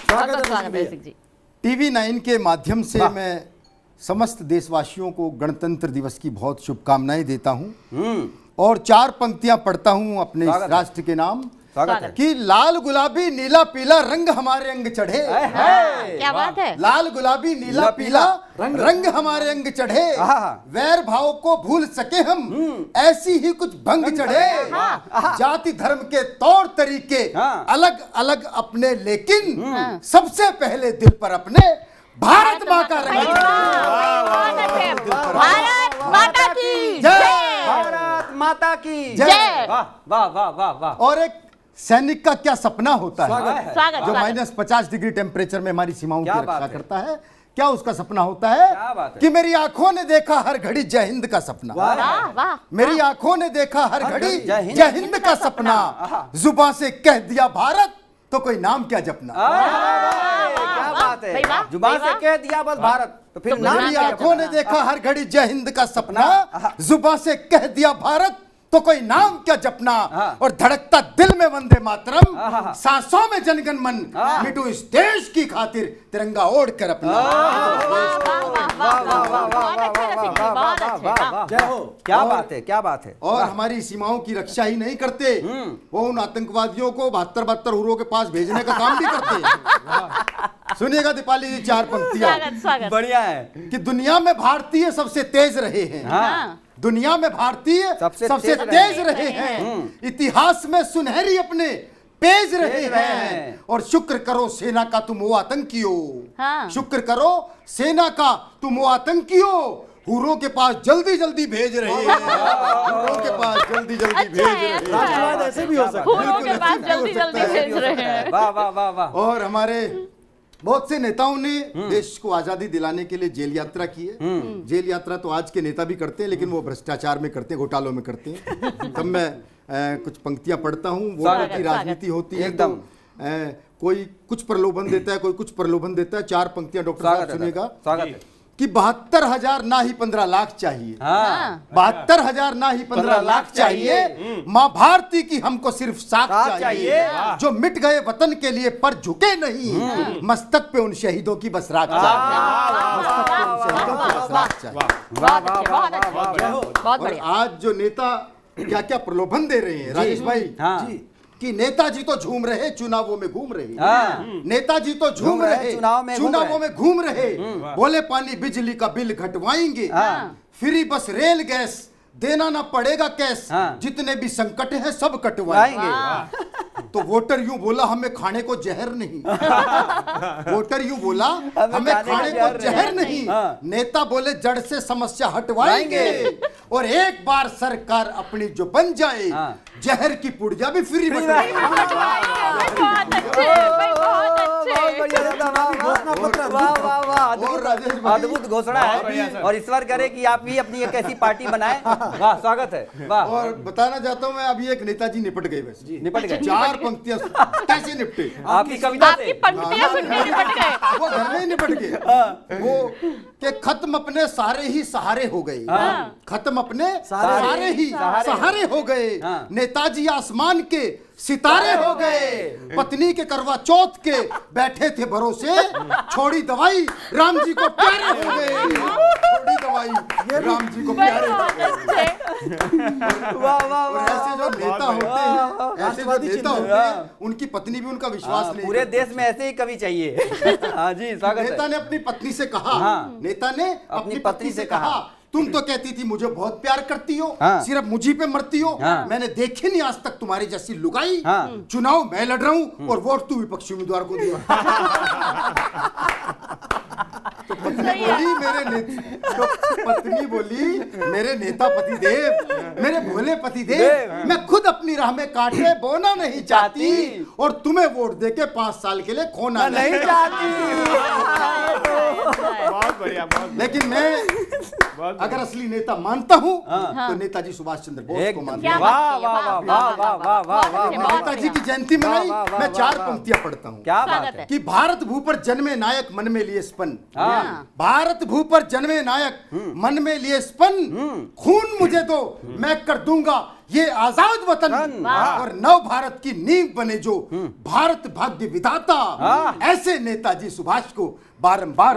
स्वागत है रसिक जी। टीवी 9 के माध्यम से मैं समस्त देशवासियों को गणतंत्र दिवस की बहुत शुभकामनाएं देता हूं। और 4 पंक्तियां पढ़ता हूं अपने राष्ट्र के नाम कि लाल गुलाबी नीला पीला रंग हमारे अंग चढ़े। क्या बात है। लाल गुलाबी नीला पीला रंग हमारे अंग चढ़े। वैर भाव को भूल सके हम ऐसी ही कुछ भंग चढ़े। जाति धर्म के तौर तरीके अलग अलग अपने, लेकिन सबसे पहले दिल पर अपने भारत माँ का रंग चढ़े। भारत माता की जय। भारत माता की जय। वाह वाह वाह वाह वाह। और एक सैनिक का क्या सपना होता है स्वागत जो -50 डिग्री टेम्परेचर में हमारी सीमाओं की रक्षा करता है, क्या उसका सपना होता क्या बात है है? कि मेरी आंखों ने देखा हर घड़ी जय हिंद का सपना। वाह वाह मेरी आंखों ने देखा हर घड़ी जय जय हिंद का सपना, जुबां से कह दिया भारत तो कोई नाम क्या जपना। क्या बात है, भाई वाह, जुबान भाई से वाह। कह दिया बस भारत तो फिर नाम मेरी क्या आंखों ने देखा हर घड़ी जय हिंद का सपना, जुबां से कह दिया भारत तो कोई नाम क्या जपना। और धड़कता दिल में वंदे मातरम, सांसों में जनगण मन, मिटू इस देश की खातिर तिरंगा ओढ़ कर अपना। जय हो। क्या बात है, क्या बात है। और हमारी सीमाओं की रक्षा ही नहीं करते, वो उन आतंकवादियों को 72 हुरों के पास भेजने का काम भी करते। सुनिएगा दीपाली जी 4 पंक्तियां। स्वागत स्वागत। बढ़िया है। कि दुनिया में भारतीय सबसे तेज रहे हैं। हाँ। दुनिया में भारतीय सबसे सबसे तेज तेज रहे हैं, इतिहास में सुनहरी अपने पेज रहे हैं। और शुक्र करो सेना का तुम वो आतंकियों, हाँ। शुक्र करो सेना का तुम वो आतंकियों, हुरों के पास जल्दी जल्दी भेज रहे हैं, हुरों के पास जल्दी जल्दी अच्छा भेज है, रहे हैं। अच्छा है। राष्ट्रवाद ऐसे भी हो सकता है। फूलों के पास जल्दी जल्दी भेज रहे हैं। वाह वाह वाह वाह। और हमारे बहुत से नेताओं ने देश को आजादी दिलाने के लिए जेल यात्रा की है। जेल यात्रा तो आज के नेता भी करते हैं, लेकिन वो भ्रष्टाचार में करते हैं, घोटालों में करते हैं। तब मैं कुछ पंक्तियां पढ़ता हूँ। वोटों स्वागत, की राजनीति होती है एकदम। तो कोई कुछ प्रलोभन देता है, कोई कुछ प्रलोभन देता है। 4 पंक्तियां डॉक्टर स्वागत साहब है, सुनेगा स्वागत है। कि 72,000 ना ही 15 लाख चाहिए। हाँ 72,000 ना ही 15 लाख चाहिए, माँ भारती की हमको सिर्फ साख साख चाहिए, जो मिट गए वतन के लिए पर झुके नहीं, मस्तक पे उन शहीदों की बस राख चाहिए, मस्तक पे उन शहीदों की बस राख चाहिए। बहुत अच्छे, बहुत अच्छे, बहुत और बढ़िया। आज जो नेता क्या क्या प्रलोभन दे रहे हैं राजेश भाई, हाँ। जी, कि नेताजी तो झूम रहे चुनावों में घूम रहे, हाँ। नेताजी तो झूम रहे चुनावों में घूम रहे, बोले पानी बिजली का बिल घटवाएंगे, फ्री बस रेल गैस देना ना पड़ेगा कैश, हाँ। जितने भी संकट हैं सब कटवाएंगे। तो वोटर यूं बोला हमें खाने को जहर नहीं, वोटर यूं बोला हमें खाने को जहर नहीं, हाँ। नेता बोले जड़ से समस्या हटवाएंगे, और एक बार सरकार अपनी जो बन जाए, हाँ। जहर की पुड़िया भी फ्री बहुत अच्छे, भाई बहुत अच्छे। और राजेश भाई, अद्भुत घोषणा है। और ईश्वर करे कि आप भी अपनी एक ऐसी पार्टी बनाए। वाह स्वागत है। वाह और बताना चाहता हूँ मैं, अभी एक नेताजी निपट गए, वैसे निपट गए। 4 पंक्तियां कैसे निपटे, आपकी कविता आपकी पंक्तियां सुन के निपट गए। वो घर में ही निपट गए। वो के खत्म अपने सारे ही सहारे हो गए, खत्म अपने सारे ही सहारे हो गए, नेताजी आसमान के सितारे हो गए, पत्नी के करवा चौथ के बैठे थे भरोसे, छोड़ी दवाई राम जी को प्यारे हो गए, छोड़ी दवाई राम जी को प्यारे हो गए। वाह वाह और ऐसे जो नेता होते हैं, ऐसे जो नेता होते हैं, उनकी पत्नी भी उनका विश्वास नहीं पूरे करती। देश में ऐसे ही कवि चाहिए। हाँ जी स्वागत नेता है। ने अपनी पत्नी से कहा, हाँ। नेता ने अपनी पत्नी से कहा, तुम तो कहती थी मुझे बहुत प्यार करती हो, हाँ। सिर्फ मुझी पे मरती हो, हाँ। मैंने देखी नहीं आज तक तुम्हारी जैसी लुगाई, हाँ। चुनाव मैं लड़ रहा हूं और वोट तू विपक्षी उम्मीदवार को दिया। तो पत्नी बोली मेरे नेता पति देव, मेरे भोले पति देव, मैं खुद अपनी राह में कांटे बोना नहीं चाहती, और तुम्हें वोट देके 5 साल के लिए खोना नहीं चाहती। बहुत बढ़िया, बहुत लेकिन मैं अगर असली नेता मानता हूँ तो नेताजी सुभाष चंद्र बोस को मानता हूँ। वाह वाह वाह वाह वाह वाह वाह वाह। नेताजी की जयंती मनाई, वाह, वाह, मैं वाह, 4 वाह। पंक्तियां पढ़ता हूँ। क्या बात स्वागत है। है। कि भारत भू पर जन्मे नायक मन में लिए स्पन, हाँ। भारत भू पर जन्मे नायक मन में लिए स्पन, खून मुझे दो मैं कर दूंगा ये आजाद वतन, और नव भारत की नींव बने जो भारत भाग्य विधाता, ऐसे नेताजी सुभाष को बारंबार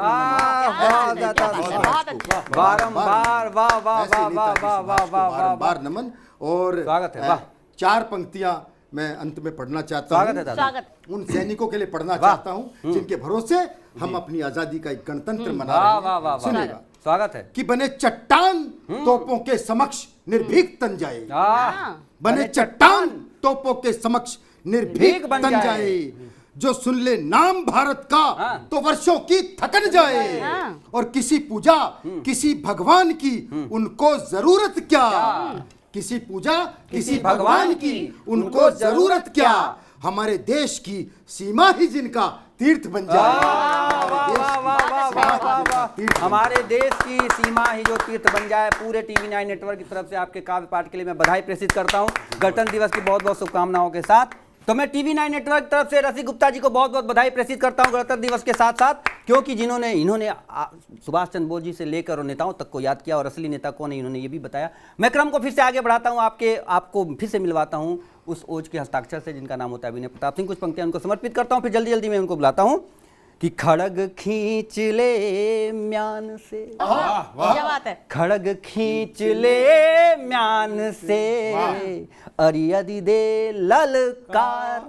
बारंबार वाह वाह वाह वाह वाह वाह वाह बारंबार नमन। और स्वागत है, वाह। 4 पंक्तियां मैं अंत में पढ़ना चाहता स्वागत है हूँ, दादा। स्वागत। उन सैनिकों के लिए पढ़ना चाहता हूँ जिनके भरोसे हम अपनी आजादी का एक गणतंत्र मना वाह रहे वाह हैं। वाह सुनिएगा स्वागत है। कि बने चट्टान तोपों के समक्ष निर्भीक तन जाए, बने चट्टान तोपों के समक्ष निर्भीक बन तन जाए। जाए, जो सुन ले नाम भारत का तो वर्षों की थकन जाए, और किसी पूजा किसी भगवान की उनको जरूरत क्या, किसी पूजा किसी भगवान की उनको जरूरत क्या, हमारे देश की सीमा ही जिनका तीर्थ बन जाए। हमारे देश की सीमा ही जो तीर्थ बन जाए। पूरे टीवी 9 नेटवर्क की तरफ से आपके काव्य पाठ के लिए मैं बधाई प्रेषित करता हूं, गणतंत्र दिवस की बहुत बहुत शुभकामनाओं के साथ। तो मैं टीवी 9 नेटवर्क की तरफ से रसिक गुप्ता जी को बहुत बहुत बधाई प्रेषित करता हूं गणतंत्र दिवस के साथ साथ, क्योंकि इन्होंने सुभाष चंद्र बोस जी से लेकर और नेताओं तक को याद किया, और असली नेता कौन है इन्होंने ये भी बताया। मैं क्रम को फिर से आगे बढ़ाता हूं, आपको फिर से मिलवाता हूं उस ओज के हस्ताक्षर से जिनका नाम होता है अभिनय प्रताप सिंह। कुछ पंक्तियां उनको समर्पित करता हूं, फिर जल्दी जल्दी मैं उनको बुलाता हूं कि खड़ग खींच ले म्यान से, क्या बात है, खड़ग खींच ले म्यान से, अरियदि दे ललकार,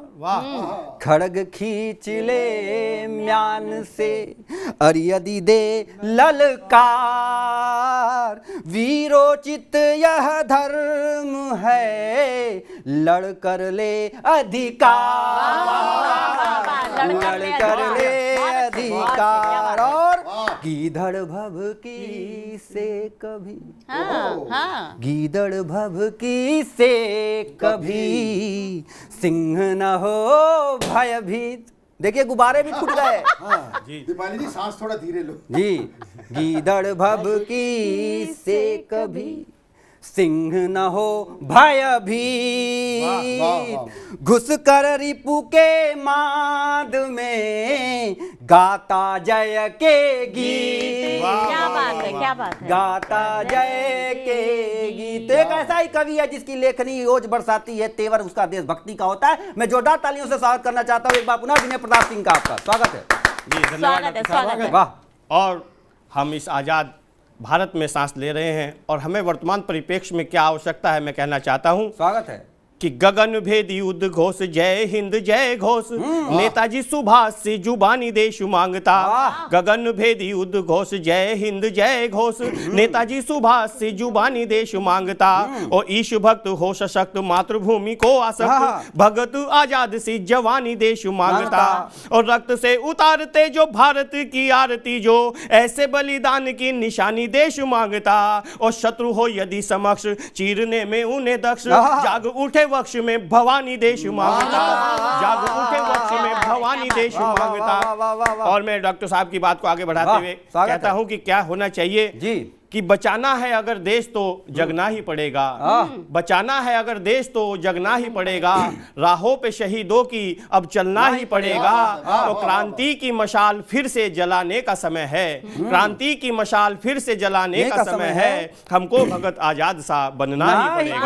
खड़ग खींच ले म्यान से, अरियदि दे ललकार, वीरोचित यह धर्म है, लड़ कर ले अधिकार, लड़ कर ले अधिकार, और गीदड़ भभकी से कभी, गीदड़ भभकी से कभी, सिंह न हो भयभीत। देखिए गुब्बारे भी फूट गए। दीपाली जी सांस थोड़ा धीरे लो जी। गीदड़ भभकी से कभी, सिंह न हो भयभीत, घुस कर रिपु के माद में, गाता जय के गीत। क्या बात है, क्या बात है, गाता जय के गीत। एक ऐसा ही कवि है जिसकी लेखनी ओज बरसाती है, तेवर उसका देशभक्ति का होता है। मैं जोरदार तालियों से स्वागत करना चाहता हूँ एक बार पुनः विनय प्रताप सिंह का। आपका स्वागत है जी, स्वागत है, स्वागत है। वाह। और हम इस आज़ाद भारत में सांस ले रहे हैं, और हमें वर्तमान परिप्रेक्ष्य में क्या आवश्यकता है मैं कहना चाहता हूं स्वागत है कि गगन भेदी उद्घोष, जय हिंद जय घोष, नेताजी सुभाष से जुबानी देश मांगता। गगन भेदी उद्घोष, जय हिंद जय घोष, नेताजी सुभाष से जुबानी देश मांगता। और ईश भक्त हो सशक्त, मातृभूमि को आसक्त, भगत आजाद से जवानी देश मांगता। और रक्त से उतारते जो भारत की आरती, जो ऐसे बलिदान की निशानी देश मांगता। और शत्रु हो यदि समक्ष, चीरने में उन्हें दक्ष, जाग उठे वक्ष में भवानी देश मांगता, जाग उठे वक्ष में भवानी देश मांगता। और मैं डॉक्टर साहब की बात को आगे बढ़ाते हुए कहता हूं कि क्या होना चाहिए जी, कि बचाना है अगर देश तो जगना ही पड़ेगा, बचाना है अगर देश तो जगना ही पड़ेगा, राहों पे शहीदों की अब चलना ही पड़ेगा। तो क्रांति की मशाल फिर से जलाने का समय है, क्रांति की मशाल फिर से जलाने का समय है। हमको भगत आजाद सा बनना ही पड़ेगा,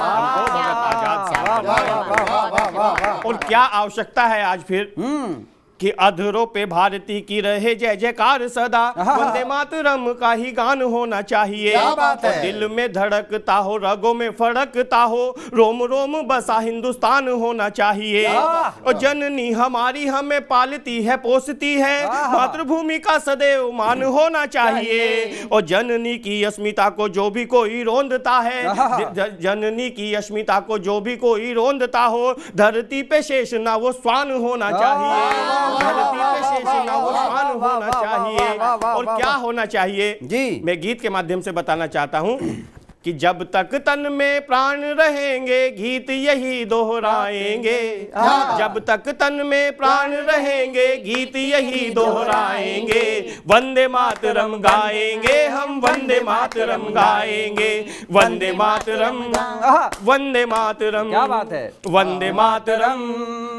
हमको भगत आजाद सा बनना। और क्या आवश्यकता है आज फिर कि अधरों पे भारती की रहे जय जयकार सदा, वंदे मातरम का ही गान होना चाहिए। और दिल में धड़कता हो, रगों में फड़कता हो, रोम रोम बसा हिंदुस्तान होना चाहिए। और जननी हमारी हमें पालती है पोसती है, मातृभूमि का सदैव मान होना चाहिए। और जननी की अस्मिता को जो भी कोई रोंदता है, जननी की अस्मिता को जो भी कोई रोंदता हो, धरती पे शेष ना वो स्वान होना चाहिए, धरती पे शेष ना वो स्वान होना चाहिए। और क्या होना चाहिए जी, मैं गीत के माध्यम से बताना चाहता हूं कि जब तक तन में प्राण रहेंगे गीत यही दोहराएंगे, जब तक तन में प्राण रहेंगे गीत यही दोहराएंगे। वंदे मातरम गाएंगे हम, वंदे मातरम गाएंगे, वंदे मातरम, वंदे मातरम, क्या बात है, वंदे मातरम,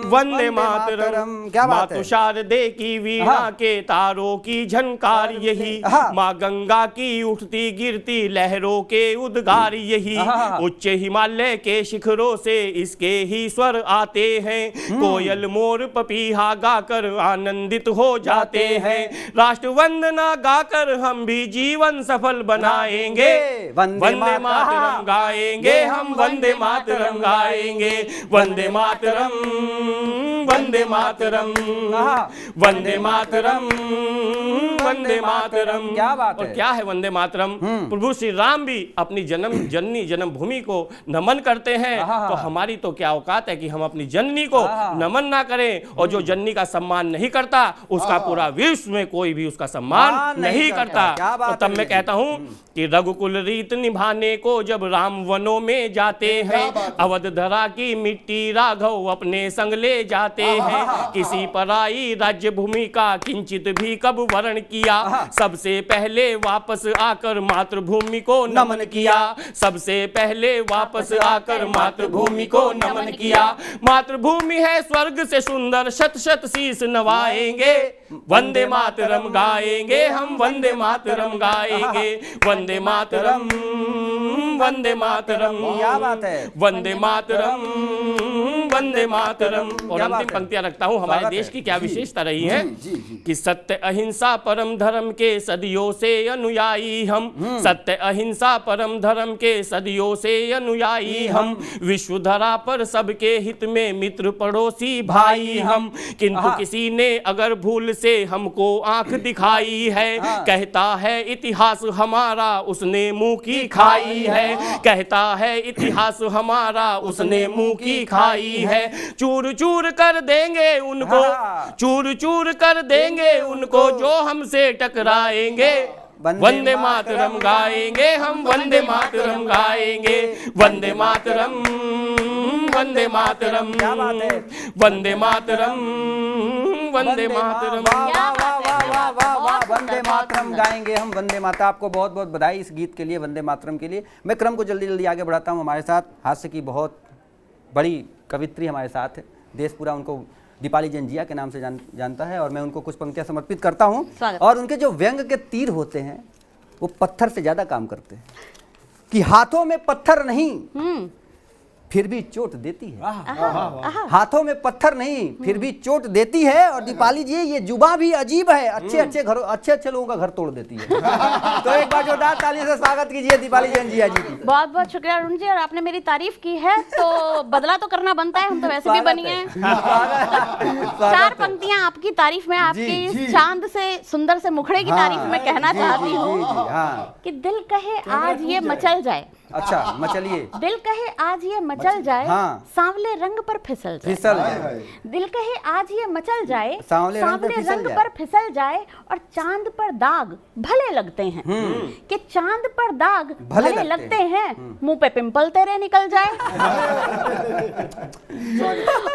वंदे मातरम। क्या बात है। मातु शारदे की वीणा के तारों की झनकार यही, माँ गंगा की उठती गिरती लहरों के उद्गार यही। उच्च हिमालय के शिखरों से इसके ही स्वर आते हैं, कोयल मोर पपीहा गाकर आनंदित हो जाते हैं। राष्ट्र वंदना गाकर हम भी जीवन सफल बनाएंगे, वंदे मातरम गाएंगे हम, वंदे मातरम गाएंगे, वंदे मातरम, वंदे मातरम, वंदे मातरम, वंदे मातरम। क्या बात है। और क्या है वंदे मातरम? प्रभु श्री राम भी अपनी अपनी जननी जन्मभूमि को नमन करते हैं, तो हमारी तो क्या औकात है कि हम अपनी जननी को नमन ना करें। और जो जननी का सम्मान नहीं करता उसका पूरा विश्व में कोई भी उसका सम्मान नहीं करता। तो तब मैं कहता हूं कि रघुकुल रीत निभाने को जब राम वनों में जाते हैं, अवध धरा की मिट्टी राघव अपने संग ले जाते हैं। किसी पराई राज्य भूमि का किंचित भी कब वर्ण किया, सबसे पहले वापस आकर मातृभूमि को नमन किया। सबसे पहले वापस आकर मातृभूमि को नमन किया। मातृभूमि है स्वर्ग से सुंदर, शत शत शीस नवाएंगे। वंदे मातरम गाएंगे हम, वंदे मातरम गाएंगे। वंदे मातरम, वंदे मातरम, क्या बात है, वंदे मातरम, वंदे मातरम। और अंतिम पंक्तियां रखता हूं। हमारे देश की क्या विशेषता रही है कि सत्य अहिंसा परम धर्म के सदियों से अनुयायी हम। सत्य अहिंसा परम धर्म के सदियों से अनुयायी हम। विश्व धरा पर सबके हित में मित्र पड़ोसी भाई हम। किंतु किसी ने अगर भूल से हमको आंख दिखाई है, कहता है इतिहास हमारा उसने मुंह की खाई है। कहता है इतिहास हमारा उसने मुंह की खाई है। चूर चूर कर देंगे उनको, चूर चूर कर देंगे उनको जो हमसे टकराएंगे। वंदे मातरम गाएंगे हम, वंदे मातरम गाएंगे। वंदे मातरम, वंदे मातरम, वंदे मातरम, वंदे मातरम। वंदे मातरम गाएंगे हम, वंदे माता। आपको बहुत बहुत बधाई इस गीत के लिए, वंदे मातरम के लिए। मैं क्रम को जल्दी जल्दी आगे बढ़ाता हूँ। हमारे साथ हास्य की बहुत बड़ी कवित्री हमारे साथ है। देश पूरा उनको दीपाली जंजिया के नाम से जानता है और मैं उनको कुछ पंक्तियां समर्पित करता हूं। और उनके जो व्यंग के तीर होते हैं वो पत्थर से ज्यादा काम करते हैं कि हाथों में पत्थर नहीं फिर भी चोट देती है। हाथों में पत्थर नहीं फिर भी चोट देती है। और दीपाली जी ये जुबा भी अजीब है, अच्छे अच्छे लोगों का घर तोड़ देती है। तो एक बार जोरदार ताली से स्वागत कीजिए दीपाली जंजिया जी की। बहुत बहुत शुक्रिया अरुण जी। और आपने मेरी तारीफ की है तो बदला तो करना बनता है, हम तो वैसे भी बनी हैं। 4 पंक्तियां आपकी तारीफ में, आपकी चांद से सुंदर से मुखड़े की तारीफ में कहना चाहती हूँ कि दिल कहे आज ये मचल जाए। अच्छा मचलिए। दिल कहे आज ये मचल जाए, सांवले रंग पर फिसल जाए। दिल कहे आज ये मचल जाए, सांवले रंग पर फिसल जाए। और चांद पर दाग भले लगते हैं कि चांद पर दाग भले लगते हैं, मुंह पे पिंपल तेरे निकल जाए।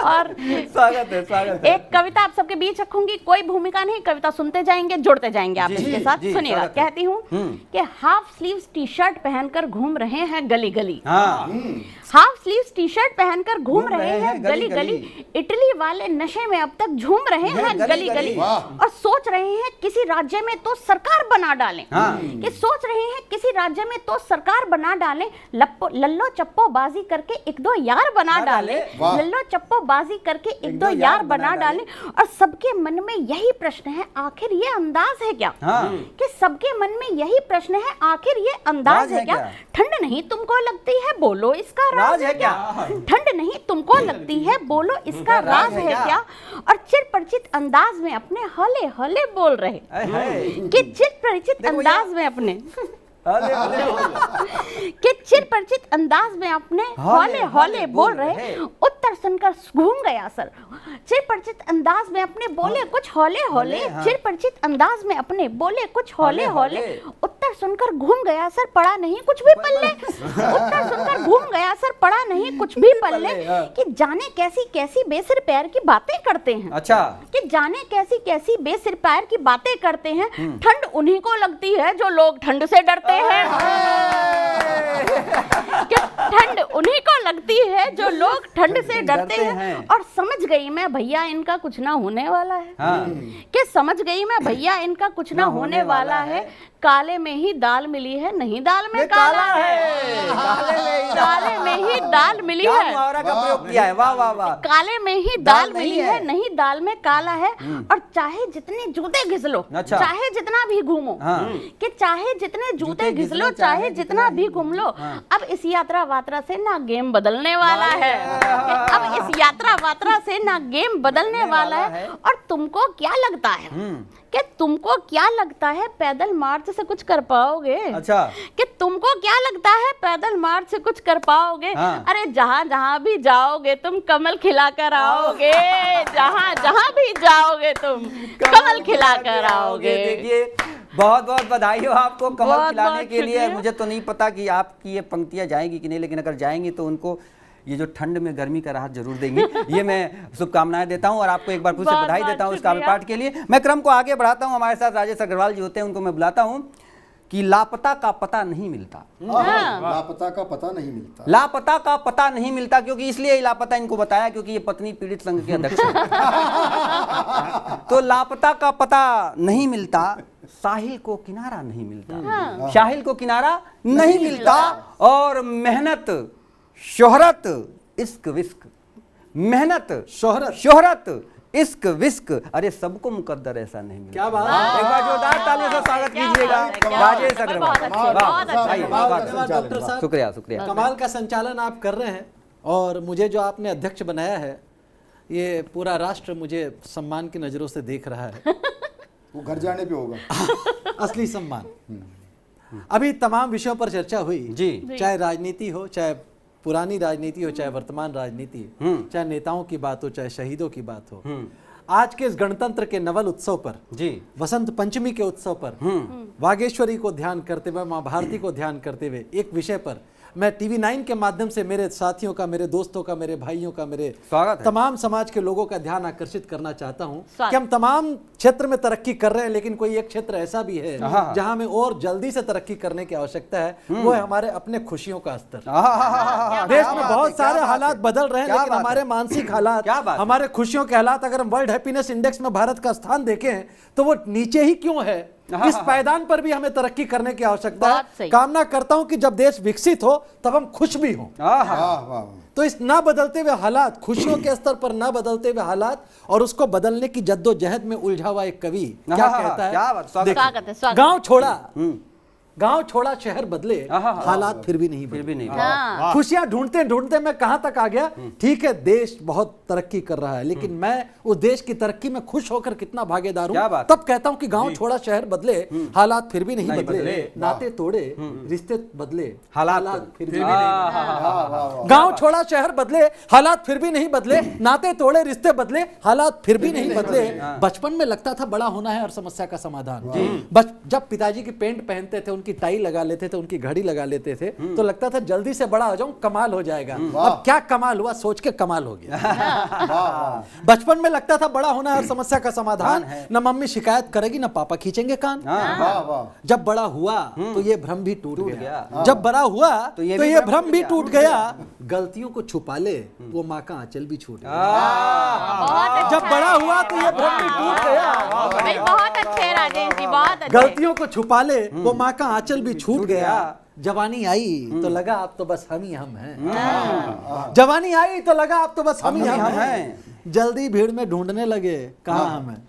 और स्वागत है। एक कविता आप सबके बीच रखूंगी, कोई भूमिका नहीं, कविता सुनते जाएंगे, जुड़ते जाएंगे आप इसके साथ। सुनिएगा, कहती हूँ कि हाफ स्लीव्स टी शर्ट पहनकर घूम रहे हैं गली गली। हाफ स्लीव्स टी शर्ट पहनकर घूम रहे हैं गली गली। इटली वाले नशे में अब तक झूम रहे हैं गली गली। और सोच रहे हैं किसी राज्य में तो सरकार बना डालें। कि सोच रहे हैं किसी राज्य में तो सरकार बना डालें। लल्लो चप्पो बाजी करके 1-2 यार बना डालें। लल्लो चप्पो बाजी करके 1-2 यार बना डालें। और सबके मन में यही प्रश्न है, आखिर ये अंदाज है क्या? कि सबके मन में यही प्रश्न है, आखिर ये अंदाज है क्या? ठंड नहीं तुमको लगती है, बोलो इसका राज है क्या? ठंड नहीं तुमको लगती है, बोलो इसका राज है क्या? और चिर परिचित अंदाज में अपने हौले हौले बोल रहे कि चिर परिचित अंदाज में अपने कि चिर परिचित अंदाज में अपने हौले हौले बोल रहे। उत्तर सुनकर घूम गया सर, चिर परिचित अंदाज में अपने बोले कुछ हौले हौले। चिर परिचित अंदाज में अपने बोले कुछ हौले हौले। उत्तर सुनकर घूम गया सर, पड़ा नहीं कुछ भी पल्ले। उत्तर सुनकर घूम गया सर, पड़ा नहीं कुछ भी पल्ले। कि जाने कैसी कैसी बेसिर पैर की बातें करते हैं। अच्छा, कि जाने कैसी कैसी बेसिर पैर की बातें करते हैं। ठंड उन्हीं को लगती है जो लोग ठंड से डरते हैं। कि ठंड उन्हीं को लगती है जो लोग ठंड से डरते हैं। और समझ गई मैं भैया इनका कुछ ना होने वाला है। कि समझ गई मैं भैया इनका कुछ ना होने वाला है। काले में ही दाल मिली है, नहीं दाल में काला है। काले में ही दाल मिली है, का प्रयोग किया है। वाह वाह वाह। काले में ही दाल मिली है, नहीं दाल में काला है। और चाहे जितने जूते घिस लो, चाहे जितना भी घूमो, कि चाहे जितने जूते घिस लो, चाहे जितना भी घूम लो, अब इस यात्रा वात्रा से ना गेम बदलने वाला है। अब इस यात्रा वात्रा से ना गेम बदलने वाला है। और तुमको क्या लगता है कि तुमको क्या लगता है पैदल मार्च से कुछ कर पाओगे? अच्छा, कि तुमको क्या लगता है पैदल मार्च से कुछ कर पाओगे? हाँ। अरे जहां जहां भी जाओगे तुम कमल खिलाकर आओगे, जहां जहां भी जाओगे तुम कमल खिलाकर आओगे। देखिए, बहुत बहुत बधाई हो आपको कमल बहुत खिलाने बहुत के लिए। शुक्रिया। मुझे तो नहीं पता कि आपकी ये पंक्तियां जाएंगी कि नहीं, लेकिन अगर जाएंगी तो उनको ये जो ठंड में गर्मी का राहत जरूर देंगी। ये मैं शुभकामनाएं देता हूं और आपको एक बार फिर से बहुत बधाई बहुत देता हूं इस शुक्रिया। काव्य पाठ के लिए। मैं क्रम को आगे बढ़ाता हूं। हमारे साथ राजेश अग्रवाल जी होते हैं, उनको मैं बुलाता हूं कि लापता का पता नहीं मिलता। लापता का पता नहीं मिलता। लापता का पता नहीं मिलता, क्योंकि इसलिए लापता इनको बताया क्योंकि ये पत्नी पीड़ित संघ के अध्यक्ष हैं। तो लापता का पता नहीं मिलता, साहिल को किनारा नहीं मिलता, साहिल को किनारा नहीं मिलता। और मेहनत शोहरत इश्क विस्क, मेहनत शोहरत शोहरत इश्क विस्क, अरे सबको मुकद्दर ऐसा नहीं मिलता। क्या बात। एक बार जोरदार तालियों से स्वागत कीजिएगा राजेश अग्रवाल। बहुत अच्छे, बहुत अच्छे। धन्यवाद डॉक्टर साहब, शुक्रिया शुक्रिया। कमाल का संचालन आप कर रहे हैं और मुझे जो आपने अध्यक्ष बनाया है, ये पूरा राष्ट्र मुझे सम्मान की नजरों से देख रहा है। वो घर जाने पे होगा। असली सम्मान। अभी तमाम विषयों पर चर्चा हुई जी। चाहे राजनीति हो, चाहे पुरानी राजनीति हो, चाहे वर्तमान राजनीति, चाहे नेताओं की बात हो, चाहे शहीदों की बात हो। आज के इस गणतंत्र के नवल उत्सव पर, जी, वसंत पंचमी के उत्सव पर, वागेश्वरी को ध्यान करते हुए, माँ भारती को ध्यान करते हुए एक विषय पर मैं टीवी 9 के माध्यम से मेरे साथियों का, मेरे दोस्तों का, मेरे भाइयों का, मेरे स्वागत है। तमाम समाज के लोगों का ध्यान आकर्षित करना चाहता हूं स्वागत। कि हम तमाम क्षेत्र में तरक्की कर रहे हैं, लेकिन कोई एक क्षेत्र ऐसा भी है जहां हमें और जल्दी से तरक्की करने की आवश्यकता है। वो है हमारे अपने खुशियों का स्तर। देश में बहुत सारे हालात बदल रहे हैं, लेकिन हमारे मानसिक हालात, क्या बात है? हमारे खुशियों के हालात, अगर हम वर्ल्ड हैप्पीनेस इंडेक्स में भारत का स्थान देखें तो वो नीचे ही क्यों है? इस पायदान पर भी हमें तरक्की करने की आवश्यकता बहुत है। सही। कामना करता हूं कि जब देश विकसित हो तब हम खुश भी हों। वाह वाह। तो इस ना बदलते हुए हालात, खुशियों के स्तर पर ना बदलते हुए हालात और उसको बदलने की जद्दोजहद में उलझा हुआ एक कवि क्या कहता है? क्या बात, स्वागत। देखिए, स्वागत है, स्वागत। गांव छोड़ा शहर बदले, हालात फिर भी नहीं फिर भी नहीं। हाँ। खुशियां ढूंढते ढूंढते मैं कहां तक आ गया। ठीक है, देश बहुत तरक्की कर रहा है, लेकिन मैं उस देश की तरक्की में खुश होकर कितना भागीदार क्या हूं। बात। तब कहता हूं कि गांव छोड़ा शहर बदले, हालात फिर भी नहीं बदले, बदले। नाते तोड़े रिश्ते बदले, हालात फिर भी नहीं। गांव छोड़ा शहर बदले, हालात फिर भी नहीं बदले, नाते तोड़े रिश्ते बदले, हालात फिर भी नहीं बदले। बचपन में लगता था बड़ा होना है हर समस्या का समाधान। जब पिताजी की पेंट पहनते थे, उनकी टाई लगा लेते थे, उनकी घड़ी लगा लेते थे, तो लगता था जल्दी से बड़ा हो जाऊं, कमाल हो जाएगा। अब क्या कमाल हुआ, सोच के कमाल हो गया। बचपन में लगता था बड़ा होना हर समस्या का समाधान, न मम्मी शिकायत करेगी, न पापा खींचेंगे कान। जब बड़ा हुआ तो ये भ्रम भी टूट गया। जब बड़ा हुआ तो ये भ्रम भी टूट गया। गलतियों को छुपा ले, वो माँ का आंचल भी छूट गया। जब बड़ा हुआ तो ये भ्रम भी टूट गया। भाई बहुत अच्छे राजेश जी, बहुत अच्छे। गलतियों को छुपा ले, वो माँ का आंचल भी छूट गया। जवानी आई तो लगा अब तो बस हम ही हम हैं। जवानी आई तो लगा अब तो बस हम ही हम हैं। जल्दी भीड़ में ढूंढने लगे कहाँ हम हैं।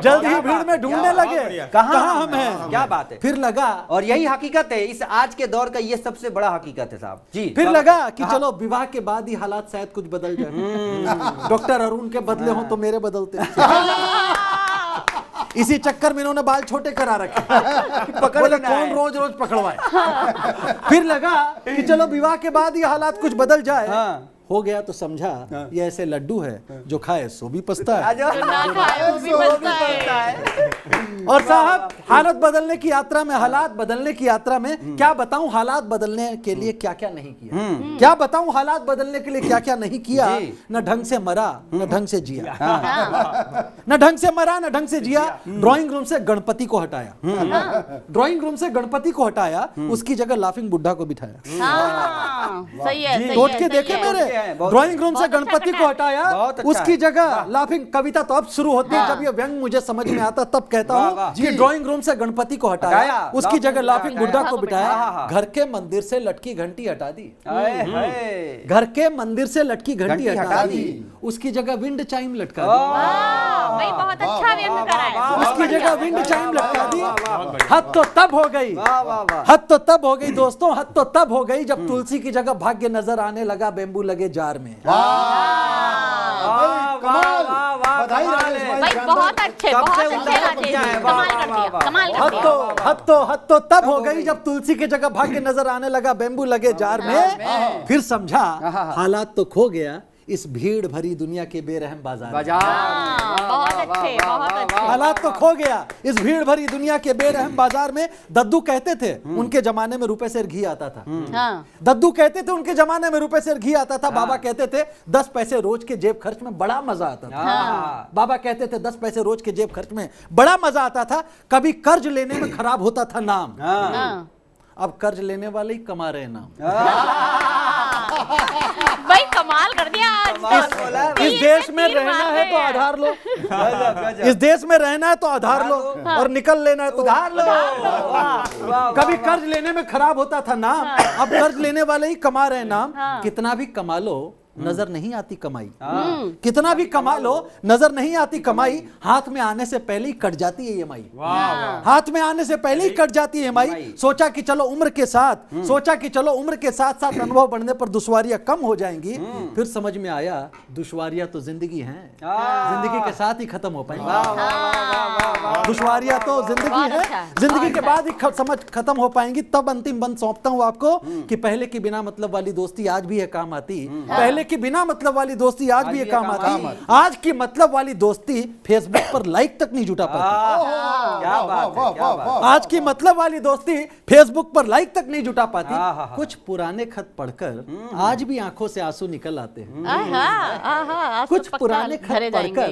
जल्दी ही भीड़ में ढूंढने लगे कहाँ हम हैं। क्या बात है। फिर लगा, और यही हकीकत है, इस आज के दौर का ये सबसे बड़ा हकीकत है साहब जी। फिर लगा कि चलो विवाह के बाद ही हालात शायद कुछ बदल जाए। डॉक्टर अरुण के बदले हो तो मेरे बदलते। इसी चक्कर में इन्होंने बाल छोटे करा रखे, बोले कौन रोज रोज पकड़वाए। फिर लगा कि चलो विवाह के बाद ही हालात कुछ बदल जाए। हो गया तो समझा ये ऐसे लड्डू है जो खाए सो भी पछता है। जो ना खाए वो भी पछता है। और साहब, हालत बदलने की यात्रा में, हालात बदलने की यात्रा में क्या बताऊं, हालात बदलने के लिए क्या क्या नहीं किया। क्या बताऊं, हालात बदलने के लिए क्या क्या नहीं किया। न ढंग से मरा, न ढंग से जिया। न ढंग से मरा, न ढंग से जिया। ड्राइंग रूम से गणपति को हटाया। ड्राइंग रूम से गणपति को हटाया, उसकी जगह लाफिंग बुड्ढा को बिठाया। हाँ, सही है। सोच के देखे मेरे, ड्राइंग रूम से गणपति को हटाया, उसकी जगह लाफिंग। कविता तो अब शुरू होती है जब ये व्यंग मुझे समझ में आता, तब कहता हूँ कि ड्राइंग रूम से गणपति को हटाया, उसकी जगह लाफिंग बुड्ढा को बिठाया। घर के मंदिर से लटकी घंटी हटा दी। घर के मंदिर से लटकी घंटी हटा दी, उसकी जगह विंड चाइम लटका दी। भाई बहुत अच्छा व्यंग करा है। उसकी जगह विंड चाइम लटका दी। हद तो तब हो गई, हद तो तब हो गई दोस्तों, हद तो तब हो गई जब तुलसी की जगह भाग्य नजर आने लगा बेम्बू लगे जार में। बधाई राजेश भाई, भाई शानदार। बहुत अच्छे राजेश जी, कमाल कर दिया, कमाल कर दिया। हद तो तब हो गई जब तुलसी की जगह भाग्य नजर आने लगा बेम्बू लगे जार में। फिर समझा हालात तो खो गया इस भीड़ भरी दुनिया के बेरहम बाजार में। बहुत अच्छे, बहुत अच्छे। हालात तो खो गया इस भीड़ भरी दुनिया के बेरहम बाजार में। दद्दू कहते थे उनके जमाने में रुपए से घी आता था। दद्दू कहते थे उनके जमाने में रुपए से घी आता था। बाबा कहते थे 10 पैसे रोज के जेब खर्च में बड़ा मजा आता था। बाबा कहते थे 10 पैसे रोज के जेब खर्च में बड़ा मजा आता था। कभी कर्ज लेने में खराब होता था नाम, अब कर्ज लेने वाले ही कमा रहे नाम। भाई कमाल कर दिया आज। इस देश में रहना है तो आधार लो, इस देश में रहना है तो आधार लो, और निकल लेना है तो उधार लो। कभी कर्ज लेने में खराब होता था नाम, अब कर्ज लेने वाले ही कमा रहे नाम। कितना भी कमा लो नजर नहीं आती कमाई, कितना भी कमा लो नजर नहीं आती कमाई। हाथ में आने से पहले ही कट जाती है EMI, हाथ में आने से पहले ही कट जाती है EMI। सोचा कि चलो उम्र के साथ, सोचा कि चलो उम्र के साथ साथ अनुभव बढ़ने पर दुश्वारियां कम हो जाएंगी। फिर समझ में आया दुश्वारियां तो जिंदगी हैं, जिंदगी के साथ ही खत्म हो पाएंगी। दुश्वारियां तो जिंदगी है, जिंदगी के बाद ही समझ खत्म हो पाएंगी। तब अंतिम बंद सौंपता हूं आपको कि पहले की बिना मतलब वाली दोस्ती आज भी है काम आती, पहले की बिना मतलब वाली दोस्ती आज भी ये काम आती। आज की मतलब वाली दोस्ती फेसबुक पर लाइक तक नहीं जुटा पाती। क्या बात है, क्या बात है। आज की मतलब वाली दोस्ती फेसबुक पर लाइक तक नहीं जुटा पाती। कुछ पुराने खत पढ़कर आज भी आंखों से आंसू निकल आते हैं। कुछ पुराने खत पढ़कर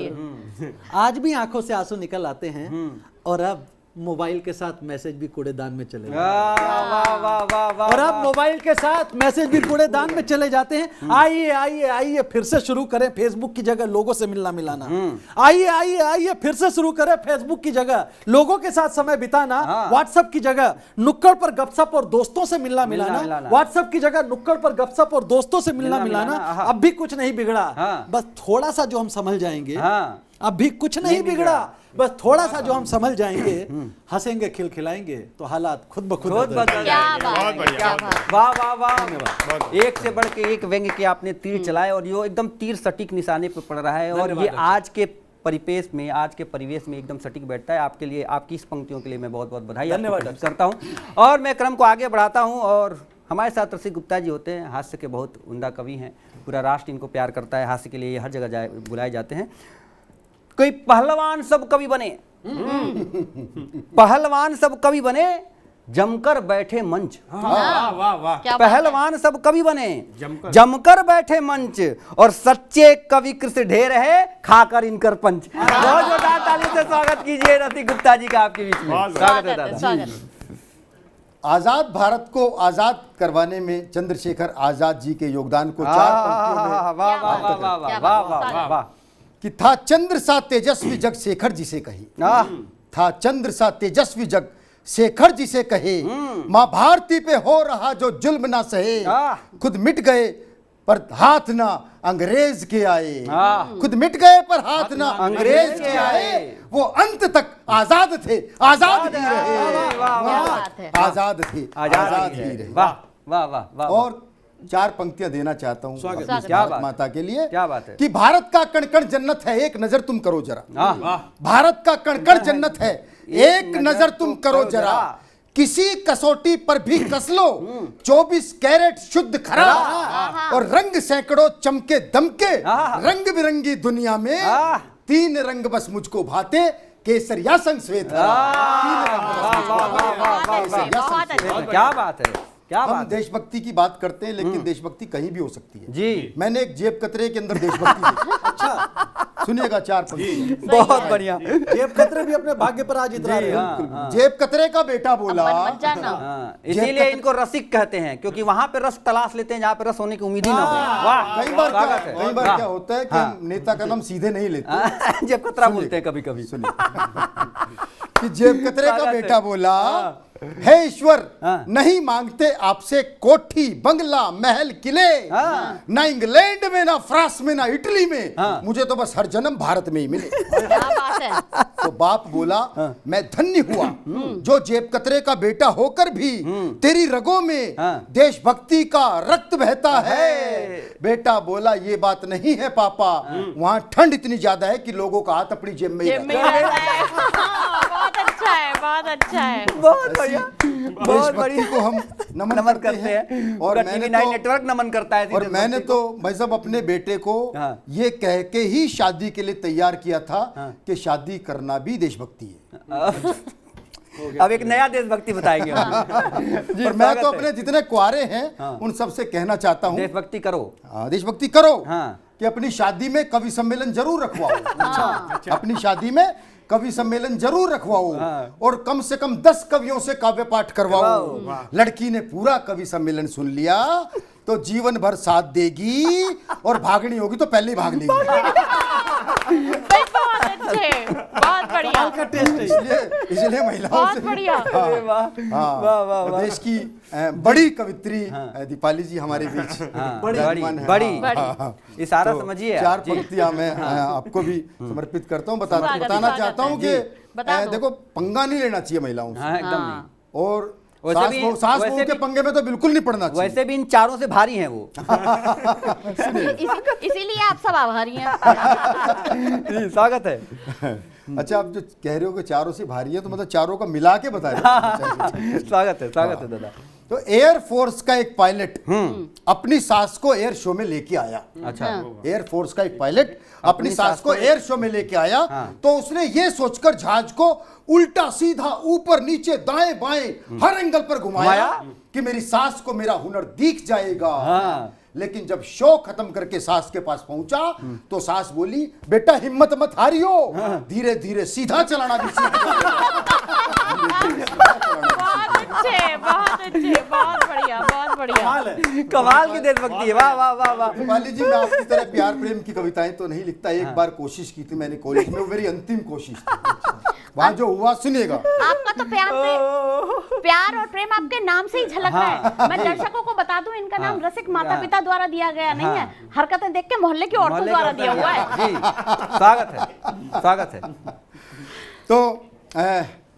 आज भी आंखों से आंसू निकल आते हैं। और अब मोबाइल के साथ मैसेज भी कूड़ेदान में चले जाते हैं। और अब मोबाइल के साथ मैसेज भी कूड़ेदान में चले जाते हैं। आइए आइए आइए फिर से शुरू करें फेसबुक की जगह लोगों से मिलना मिलाना। आइए आइए आइए फिर से शुरू करें फेसबुक की जगह लोगों के साथ समय बिताना। व्हाट्सएप की जगह नुक्कड़ पर गपशप और दोस्तों से मिलना मिलाना। व्हाट्सएप की जगह नुक्कड़ पर गपशप और दोस्तों से मिलना मिलाना। अब भी कुछ नहीं बिगड़ा, बस थोड़ा सा जो हम समझ जाएंगे। अब भी कुछ नहीं बिगड़ा, बस थोड़ा सा जो हम समझ जाएंगे, हंसेंगे खिलखिलाएंगे तो हालात खुद ब खुद बदल जाएंगे। वाह वाह वाह, एक से बढ़ के एक व्यंग्य के आपने तीर चलाए और ये एकदम तीर सटीक निशाने पर पड़ रहा है। और ये आज के परिपेश में, आज के परिवेश में एकदम सटीक बैठता है। आपके लिए, आपकी इस पंक्तियों के लिए मैं बहुत बहुत बधाई धन्यवाद करता हूँ। और मैं क्रम को आगे बढ़ाता हूँ और हमारे साथ रसिक गुप्ता जी होते हैं, हास्य के बहुत उम्दा कवि हैं। पूरा राष्ट्र इनको प्यार करता है, हास्य के लिए हर जगह बुलाए जाते हैं। कोई पहलवान सब कवि बने, पहलवान सब कवि बने, जमकर बैठे मंच। पहलवान सब कवि बने, जमकर बैठे मंच, और सच्चे कवि कृष्ण ढेर है, खाकर इनकर पंच। बहुत जोरदार ताली से स्वागत कीजिए रसिक गुप्ता जी का आपके बीच में। स्वागत है दादा। आजाद भारत को आजाद करवाने में चंद्रशेखर आजाद जी के योगदान को 4 पंक्तियों में कि था चंद्र सा तेजस्वी जग शेखर जी से कही, था चंद्र सा तेजस्वी जग शेखर जी से कहे, मां भारती पे हो रहा जो जुल्म ना सहे, खुद मिट गए पर हाथ ना अंग्रेज के आए, खुद मिट गए पर हाथ ना अंग्रेज के आए, वो अंत तक आजाद थे, आजाद ही रहे, आजाद थे, आजाद ही रहे। वाह वाह वाह। और 4 पंक्तियां देना चाहता हूं भारत माता के लिए। क्या बात है। कि भारत का कण कण जन्नत है, एक नजर तुम करो जरा। भारत का कण कण जन्नत है, एक नजर तुम करो जरा, किसी कसौटी पर भी कस लो, 24 कैरेट शुद्ध खरा, और रंग सैकड़ों चमके दमके, रंग बिरंगी दुनिया में 3 रंग बस मुझको भाते, केसरिया संग श्वेत। क्या बात है, क्या हम बात। देशभक्ति की बात करते हैं, लेकिन देशभक्ति कहीं भी हो सकती है जी। मैंने एक जेब कतरे के अंदर देशभक्ति देखी। अच्छा सुनिएगा 4 पंक्ति। बहुत बढ़िया। जेब कतरे भी अपने भाग्य पर आज इतरा रहे हैं। जेब कतरे का बेटा बोला, इसीलिए इनको रसिक कहते हैं, क्योंकि वहां पे रस तलाश लेते हैं जहाँ पे रस होने की उम्मीद ही ना हो। वाह। कई बार क्या होता है कि हम नेता का नाम सीधे नहीं लेते, जेब कतरा बोलते हैं कभी कभी। सुनिए कि जेब कतरे का बेटा बोला, हे ईश्वर, हाँ। नहीं मांगते आपसे कोठी बंगला महल किले, हाँ। ना इंग्लैंड में ना फ्रांस में ना इटली में, हाँ। मुझे तो बस हर जन्म भारत में ही मिले। क्या बात है। तो बाप बोला, मैं धन्य हुआ जो जेब कतरे का बेटा होकर भी तेरी रगों में हाँ। देशभक्ति का रक्त बहता है। बेटा बोला, ये बात नहीं है पापा, वहां ठंड इतनी ज्यादा है कि लोगों का हाथ अपनी जेब में ही जेब में रहता है। रहता है। हाँ, बहुत अच्छा है, बहुत अच्छा है। बहुत बढ़िया, बहुत देशभक्ति बढ़िया। को हम नमन करते हैं। और मैंने TV9 तो नेटवर्क नमन करता है। और मैंने तो भाई साहब अपने बेटे को हाँ। ये कह के ही शादी के लिए तैयार किया था कि शादी करना भी देशभक्ति है। अब एक नया देशभक्ति बताएंगे हम। जी, और मैं स्वागत तो है। अपने जितने कुआरे हैं उन सबसे कहना चाहता हूँ, देशभक्ति करो। देशभक्ति करो। हाँ। कि अपनी शादी में कवि सम्मेलन जरूर रखवाओ। अच्छा, अपनी शादी में कवि सम्मेलन जरूर रखवाओ। हाँ। और कम से कम 10 कवियों से काव्य पाठ करवाओ। लड़की ने पूरा कवि सम्मेलन सुन लिया तो जीवन भर साथ देगी, और भागनी होगी तो पहले ही भाग लेगी। बहुत अच्छे, बहुत बढ़िया, का टेस्ट है। इसलिए महिलाओं बहुत से बढ़िया। अरे वाह, हाँ, वाह, वाह, और वाह। देश की बड़ी कवित्री दीपाली जी हमारे बीच हाँ, विराजमान हैं। बड़ी हाँ। इशारा तो समझिए। 4 जी। पंक्तियां मैं आपको भी समर्पित करता हूँ। स्वागत, बताना स्वागत चाहता हूँ है। कि बता दो। देखो, पंगा नहीं लेना चाहिए महिलाओं से। हाँ, एकदम नहीं। हाँ। और वैसे सास भी- बहू वैसे के भी- पंगे में तो बिल्कुल नहीं पड़ना चाहिए। वैसे भी इन चारों से भारी हैं वो। इसीलिए आप सब आभारी हैं। जी, स्वागत है। अच्छा, आप जो कह रहे हो कि चारों से भारी है, तो मतलब चारों का मिला के बता रहे हो। स्वागत है, स्वागत है दादा। तो एयर फोर्स का एक पायलट अपनी सास को एयर शो में लेके आया। अच्छा। एयर फोर्स का एक पायलट अपनी सास को एयर शो में लेके आया। हाँ। तो उसने ये सोचकर जहाज को उल्टा सीधा ऊपर नीचे दाएं बाएं हर एंगल पर घुमाया कि मेरी सास को मेरा हुनर दिख जाएगा। हाँ। लेकिन जब शो खत्म करके सास के पास पहुंचा तो सास बोली, बेटा हिम्मत मत हारियो, धीरे धीरे सीधा चलाना भी सीख बहुत अच्छे, बहुत बढ़िया, बहुत बढ़िया। कमाल की देशभक्ति है। वाह वाह वाह वाह। दीपाली जी, मैं आपकी तरह प्यार प्रेम की कविताएं तो नहीं लिखता। एक बार कोशिश की थी मैंने कॉलेज में, वो मेरी अंतिम कोशिश थी। वहां जो हुआ सुनिएगा। आपका तो प्यार और प्रेम आपके नाम से ही झलक रहा है। मैं दर्शकों को बता दूं, इनका नाम रसिक माता पिता द्वारा दिया गया नहीं है, हरकतें देख के मोहल्ले की औरतों द्वारा दिया हुआ है। जी, स्वागत है, स्वागत है। तो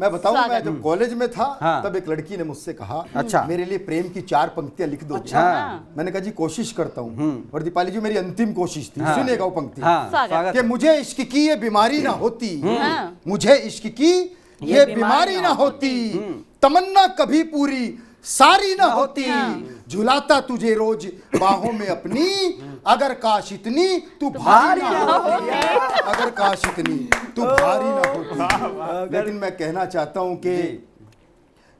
मैं बताऊं, मैं स्वागत। जब कॉलेज में था हाँ। तब एक लड़की ने मुझसे कहा, अच्छा। मेरे लिए प्रेम की 4 पंक्तियां लिख दो। अच्छा। मैंने कहा जी कोशिश करता हूँ। और दीपाली जी, मेरी अंतिम कोशिश थी। हाँ। सुनिएगा वो पंक्ति हाँ, स्वागत। स्वागत कि है। मुझे इश्क की ये बीमारी ना होती, हाँ। मुझे इश्क की ये बीमारी ना होती, तमन्ना कभी पूरी सारी ना होती, झुलाता तुझे रोज बाहों में अपनी, अगर काश इतनी तू भारी ना होती, अगर काश इतनी तू भारी ना होती। लेकिन मैं कहना चाहता हूं कि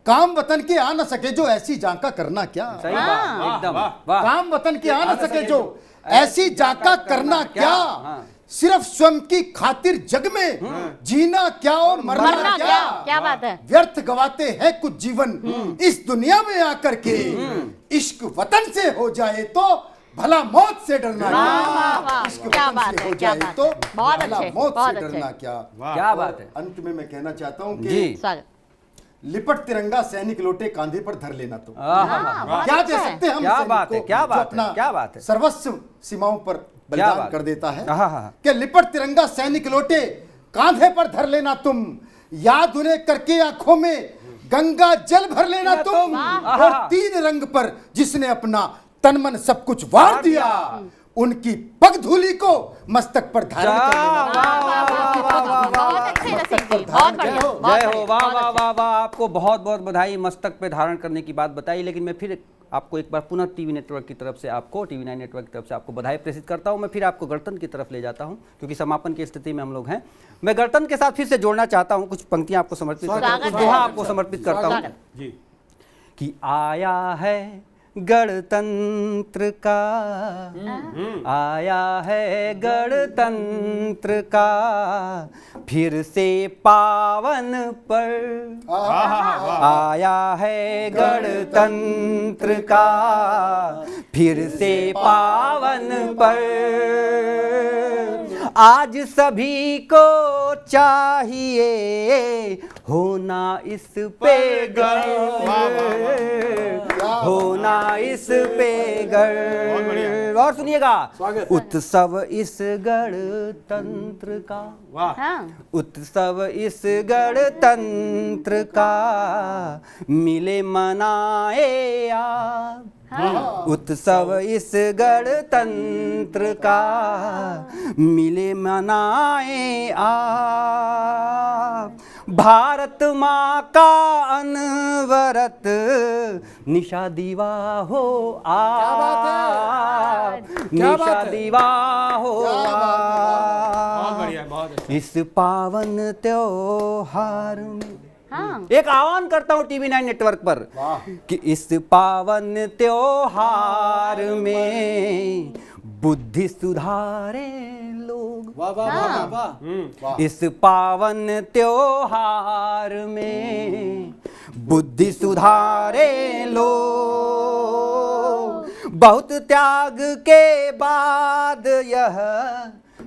काम वतन के आ न सके जो ऐसी जांका करना क्या। सही बात, एकदम वाह। काम वतन के आ न सके जो ऐसी जांका करना क्या। हाँ। सिर्फ स्वयं की खातिर जग में जीना क्या और मरना क्या। क्या बात है। व्यर्थ गवाते हैं कुछ जीवन इस दुनिया में आकर के, इश्क वतन से हो जाए तो भला मौत से डरना क्या। इश्क क्या वतन बात से है, हो क्या जाए बात तो है। बहुत भला अच्छे, मौत बहुत से अच्छे। डरना क्या। क्या बात है। अंत में मैं कहना चाहता हूं जी। कि स्वागत। लिपट तिरंगा सैनिक लौटे कांधे पर धर लेना तो हाँ, क्या बहुत दे अच्छा है। सकते हैं हम क्या सैनिक बात है, को क्या जो बात है, अपना क्या बात है। सर्वस्व सीमाओं पर क्या बलिदान बात कर देता है। हाँ, हाँ। कि लिपट तिरंगा सैनिक लौटे कांधे पर धर लेना तुम, याद उन्हें करके आंखों में गंगा जल भर लेना तुम, और 3 रंग पर जिसने अपना तन मन सब कुछ वार दिया, उनकी पग धूली को मस्तक पर धारण कर लेना। बहुत अच्छे रसिक जी, बहुत बढ़िया, बहुत जय हो, बढ़िया, वाह बहुत वाह अच्छे। वाह वाह। आपको बहुत बहुत बधाई मस्तक पे धारण करने की बात बताई। लेकिन मैं फिर आपको एक बार पुनः टीवी नेटवर्क की तरफ से आपको TV9 नेटवर्क की तरफ से आपको बधाई प्रेषित करता हूं। मैं फिर आपको गणतंत्र की तरफ ले जाता हूं क्योंकि समापन की स्थिति में हम लोग हैं। मैं गणतंत्र के साथ फिर से जोड़ना चाहता हूं, कुछ पंक्तियां आपको समर्पित करता हूं, कुछ स्वागत है। दोहा आपको समर्पित करता हूं जी। कि आया है गणतंत्र का, आया है गणतंत्र का फिर से पावन पर, आया है गणतंत्र का फिर से पावन पर, आज सभी को चाहिए होना इस पे गर्व, होना इस पे गर्व। और सुनिएगा, उत्सव इस गणतंत्र का, उत्सव इस गणतंत्र का मिले मनाए आप। उत्सव इस गणतंत्र का मिले मनाए आप। भारत माँ का अनवरत निशा दीवा हो आप, निशा दीवा हो आप। इस पावन त्योहार में एक आह्वान करता हूं टीवी 9 नेटवर्क पर कि इस पावन त्योहार में बुद्धि सुधारे लोग। वाह वाह वाह वाह। इस पावन त्योहार में बुद्धि सुधारे लोग। बहुत त्याग के बाद यह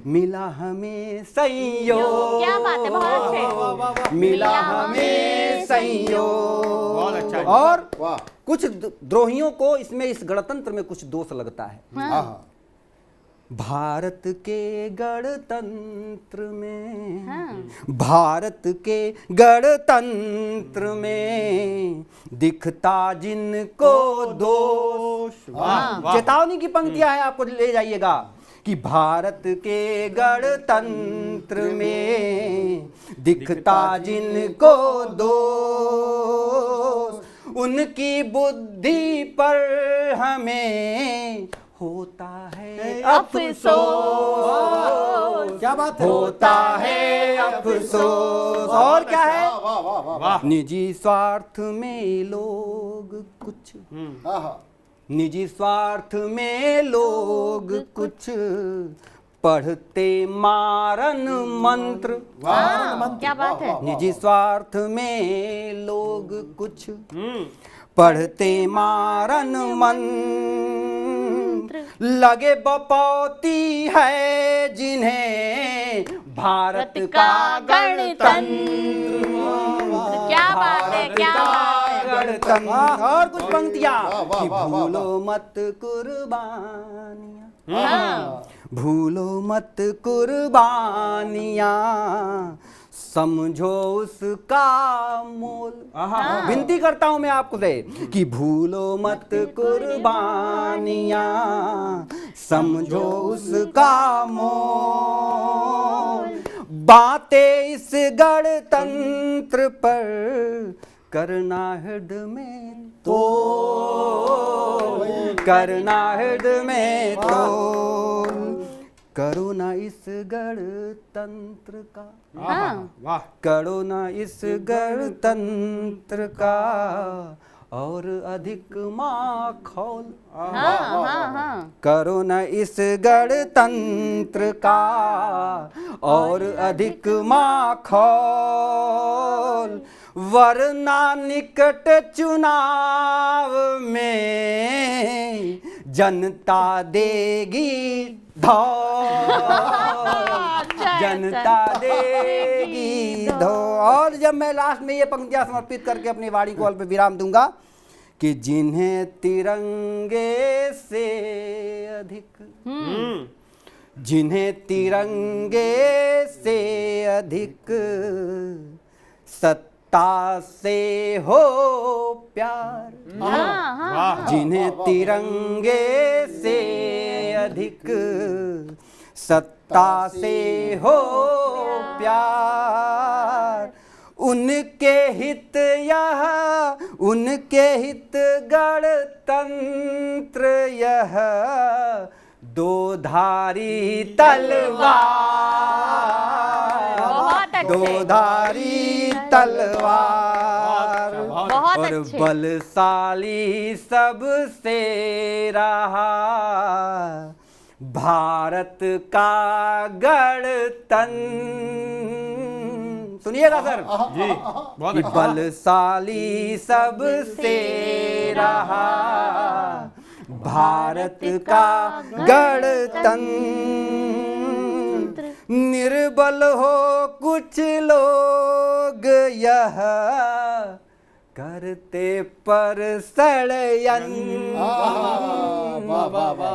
मिला हमें संयोग। क्या बात है, बहुत अच्छे। मिला हमें संयोग। बहुत अच्छा। और कुछ द्रोहियों को इसमें इस गणतंत्र में कुछ दोष लगता है। भारत के गणतंत्र में, भारत के गणतंत्र में दिखता जिनको दोष। चेतावनी की पंक्तियां हैं, आपको ले जाइएगा कि भारत के गणतंत्र में दिखता जिनको दोष, उनकी बुद्धि पर हमें होता है अफसोस। क्या बात है, होता है अफसोस। और क्या है, निजी स्वार्थ में लोग कुछ, निजी स्वार्थ में लोग कुछ पढ़ते मारन मंत्र। क्या बात है। निजी स्वार्थ में लोग कुछ पढ़ते मारन मंत्र, लगे बपौती है जिन्हें भारत का गणतंत्र। क्या बात है, क्या गणतंत्र। और कुछ पंक्तियां कि भूलो मत कुर्बानियां, भूलो मत कुर्बानियां, समझो उसका मोल। विनती करता हूं मैं आपको से कि भूलो मत कुर्बानियां, समझो उसका मोल। बातें इस गणतंत्र पर करना हृदय में तो, करना हृदय में तो, करो ना इस गणतंत्र का, करो ना इस गणतंत्र का और अधिक माखौल। करो ना इस गणतंत्र का और अधिक माखौल, वरना निकट चुनाव में जनता देगी जनता देगी धो। और जब मैं लास्ट में ये पंक्तियां समर्पित करके अपनी वाणी को अल्प विराम दूंगा कि जिन्हें तिरंगे से अधिक, जिन्हें तिरंगे से अधिक सत्ता से हो प्यार, जिन्हें तिरंगे से अधिक सत्ता से हो प्यार, उनके हित यह, उनके हित गणतंत्र यह दो धारी तलवार, दो धारी तलवार। और बलशाली सबसे रहा भारत का गणतंत्र। सुनिएगा सर जी, बहुत कि बलशाली सबसे रहा भारत का गणतंत्र। निर्बल हो कुछ लोग यह करते पर षड्यंत्र,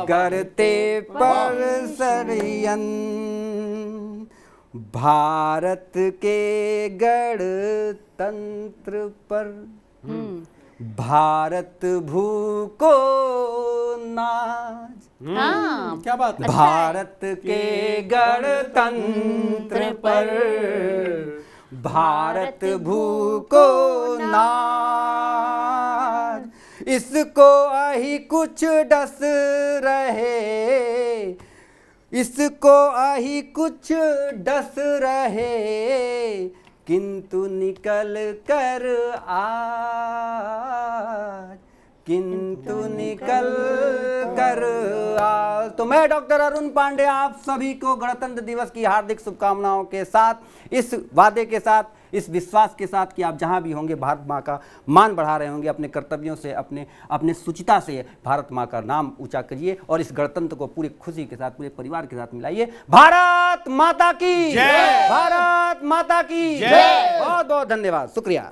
करते पर षड्यंत्र। भारत के गणतंत्र पर भारत भू को नाज। क्या बात है। भारत के गणतंत्र पर भारत भू को नाज। इसको आही कुछ डस रहे, इसको आही कुछ डस रहे, किंतु निकल कर आज, किंतु निकल कर आज। तो मैं डॉक्टर अरुण पांडे आप सभी को गणतंत्र दिवस की हार्दिक शुभकामनाओं के साथ, इस वादे के साथ, इस विश्वास के साथ कि आप जहां भी होंगे भारत माँ का मान बढ़ा रहे होंगे, अपने कर्तव्यों से, अपने सुचिता से भारत माँ का नाम ऊंचा करिए और इस गणतंत्र को पूरी खुशी के साथ, पूरे परिवार के साथ मिलाइए। भारत माता की जय, भारत माता की जय। बहुत बहुत धन्यवाद, शुक्रिया।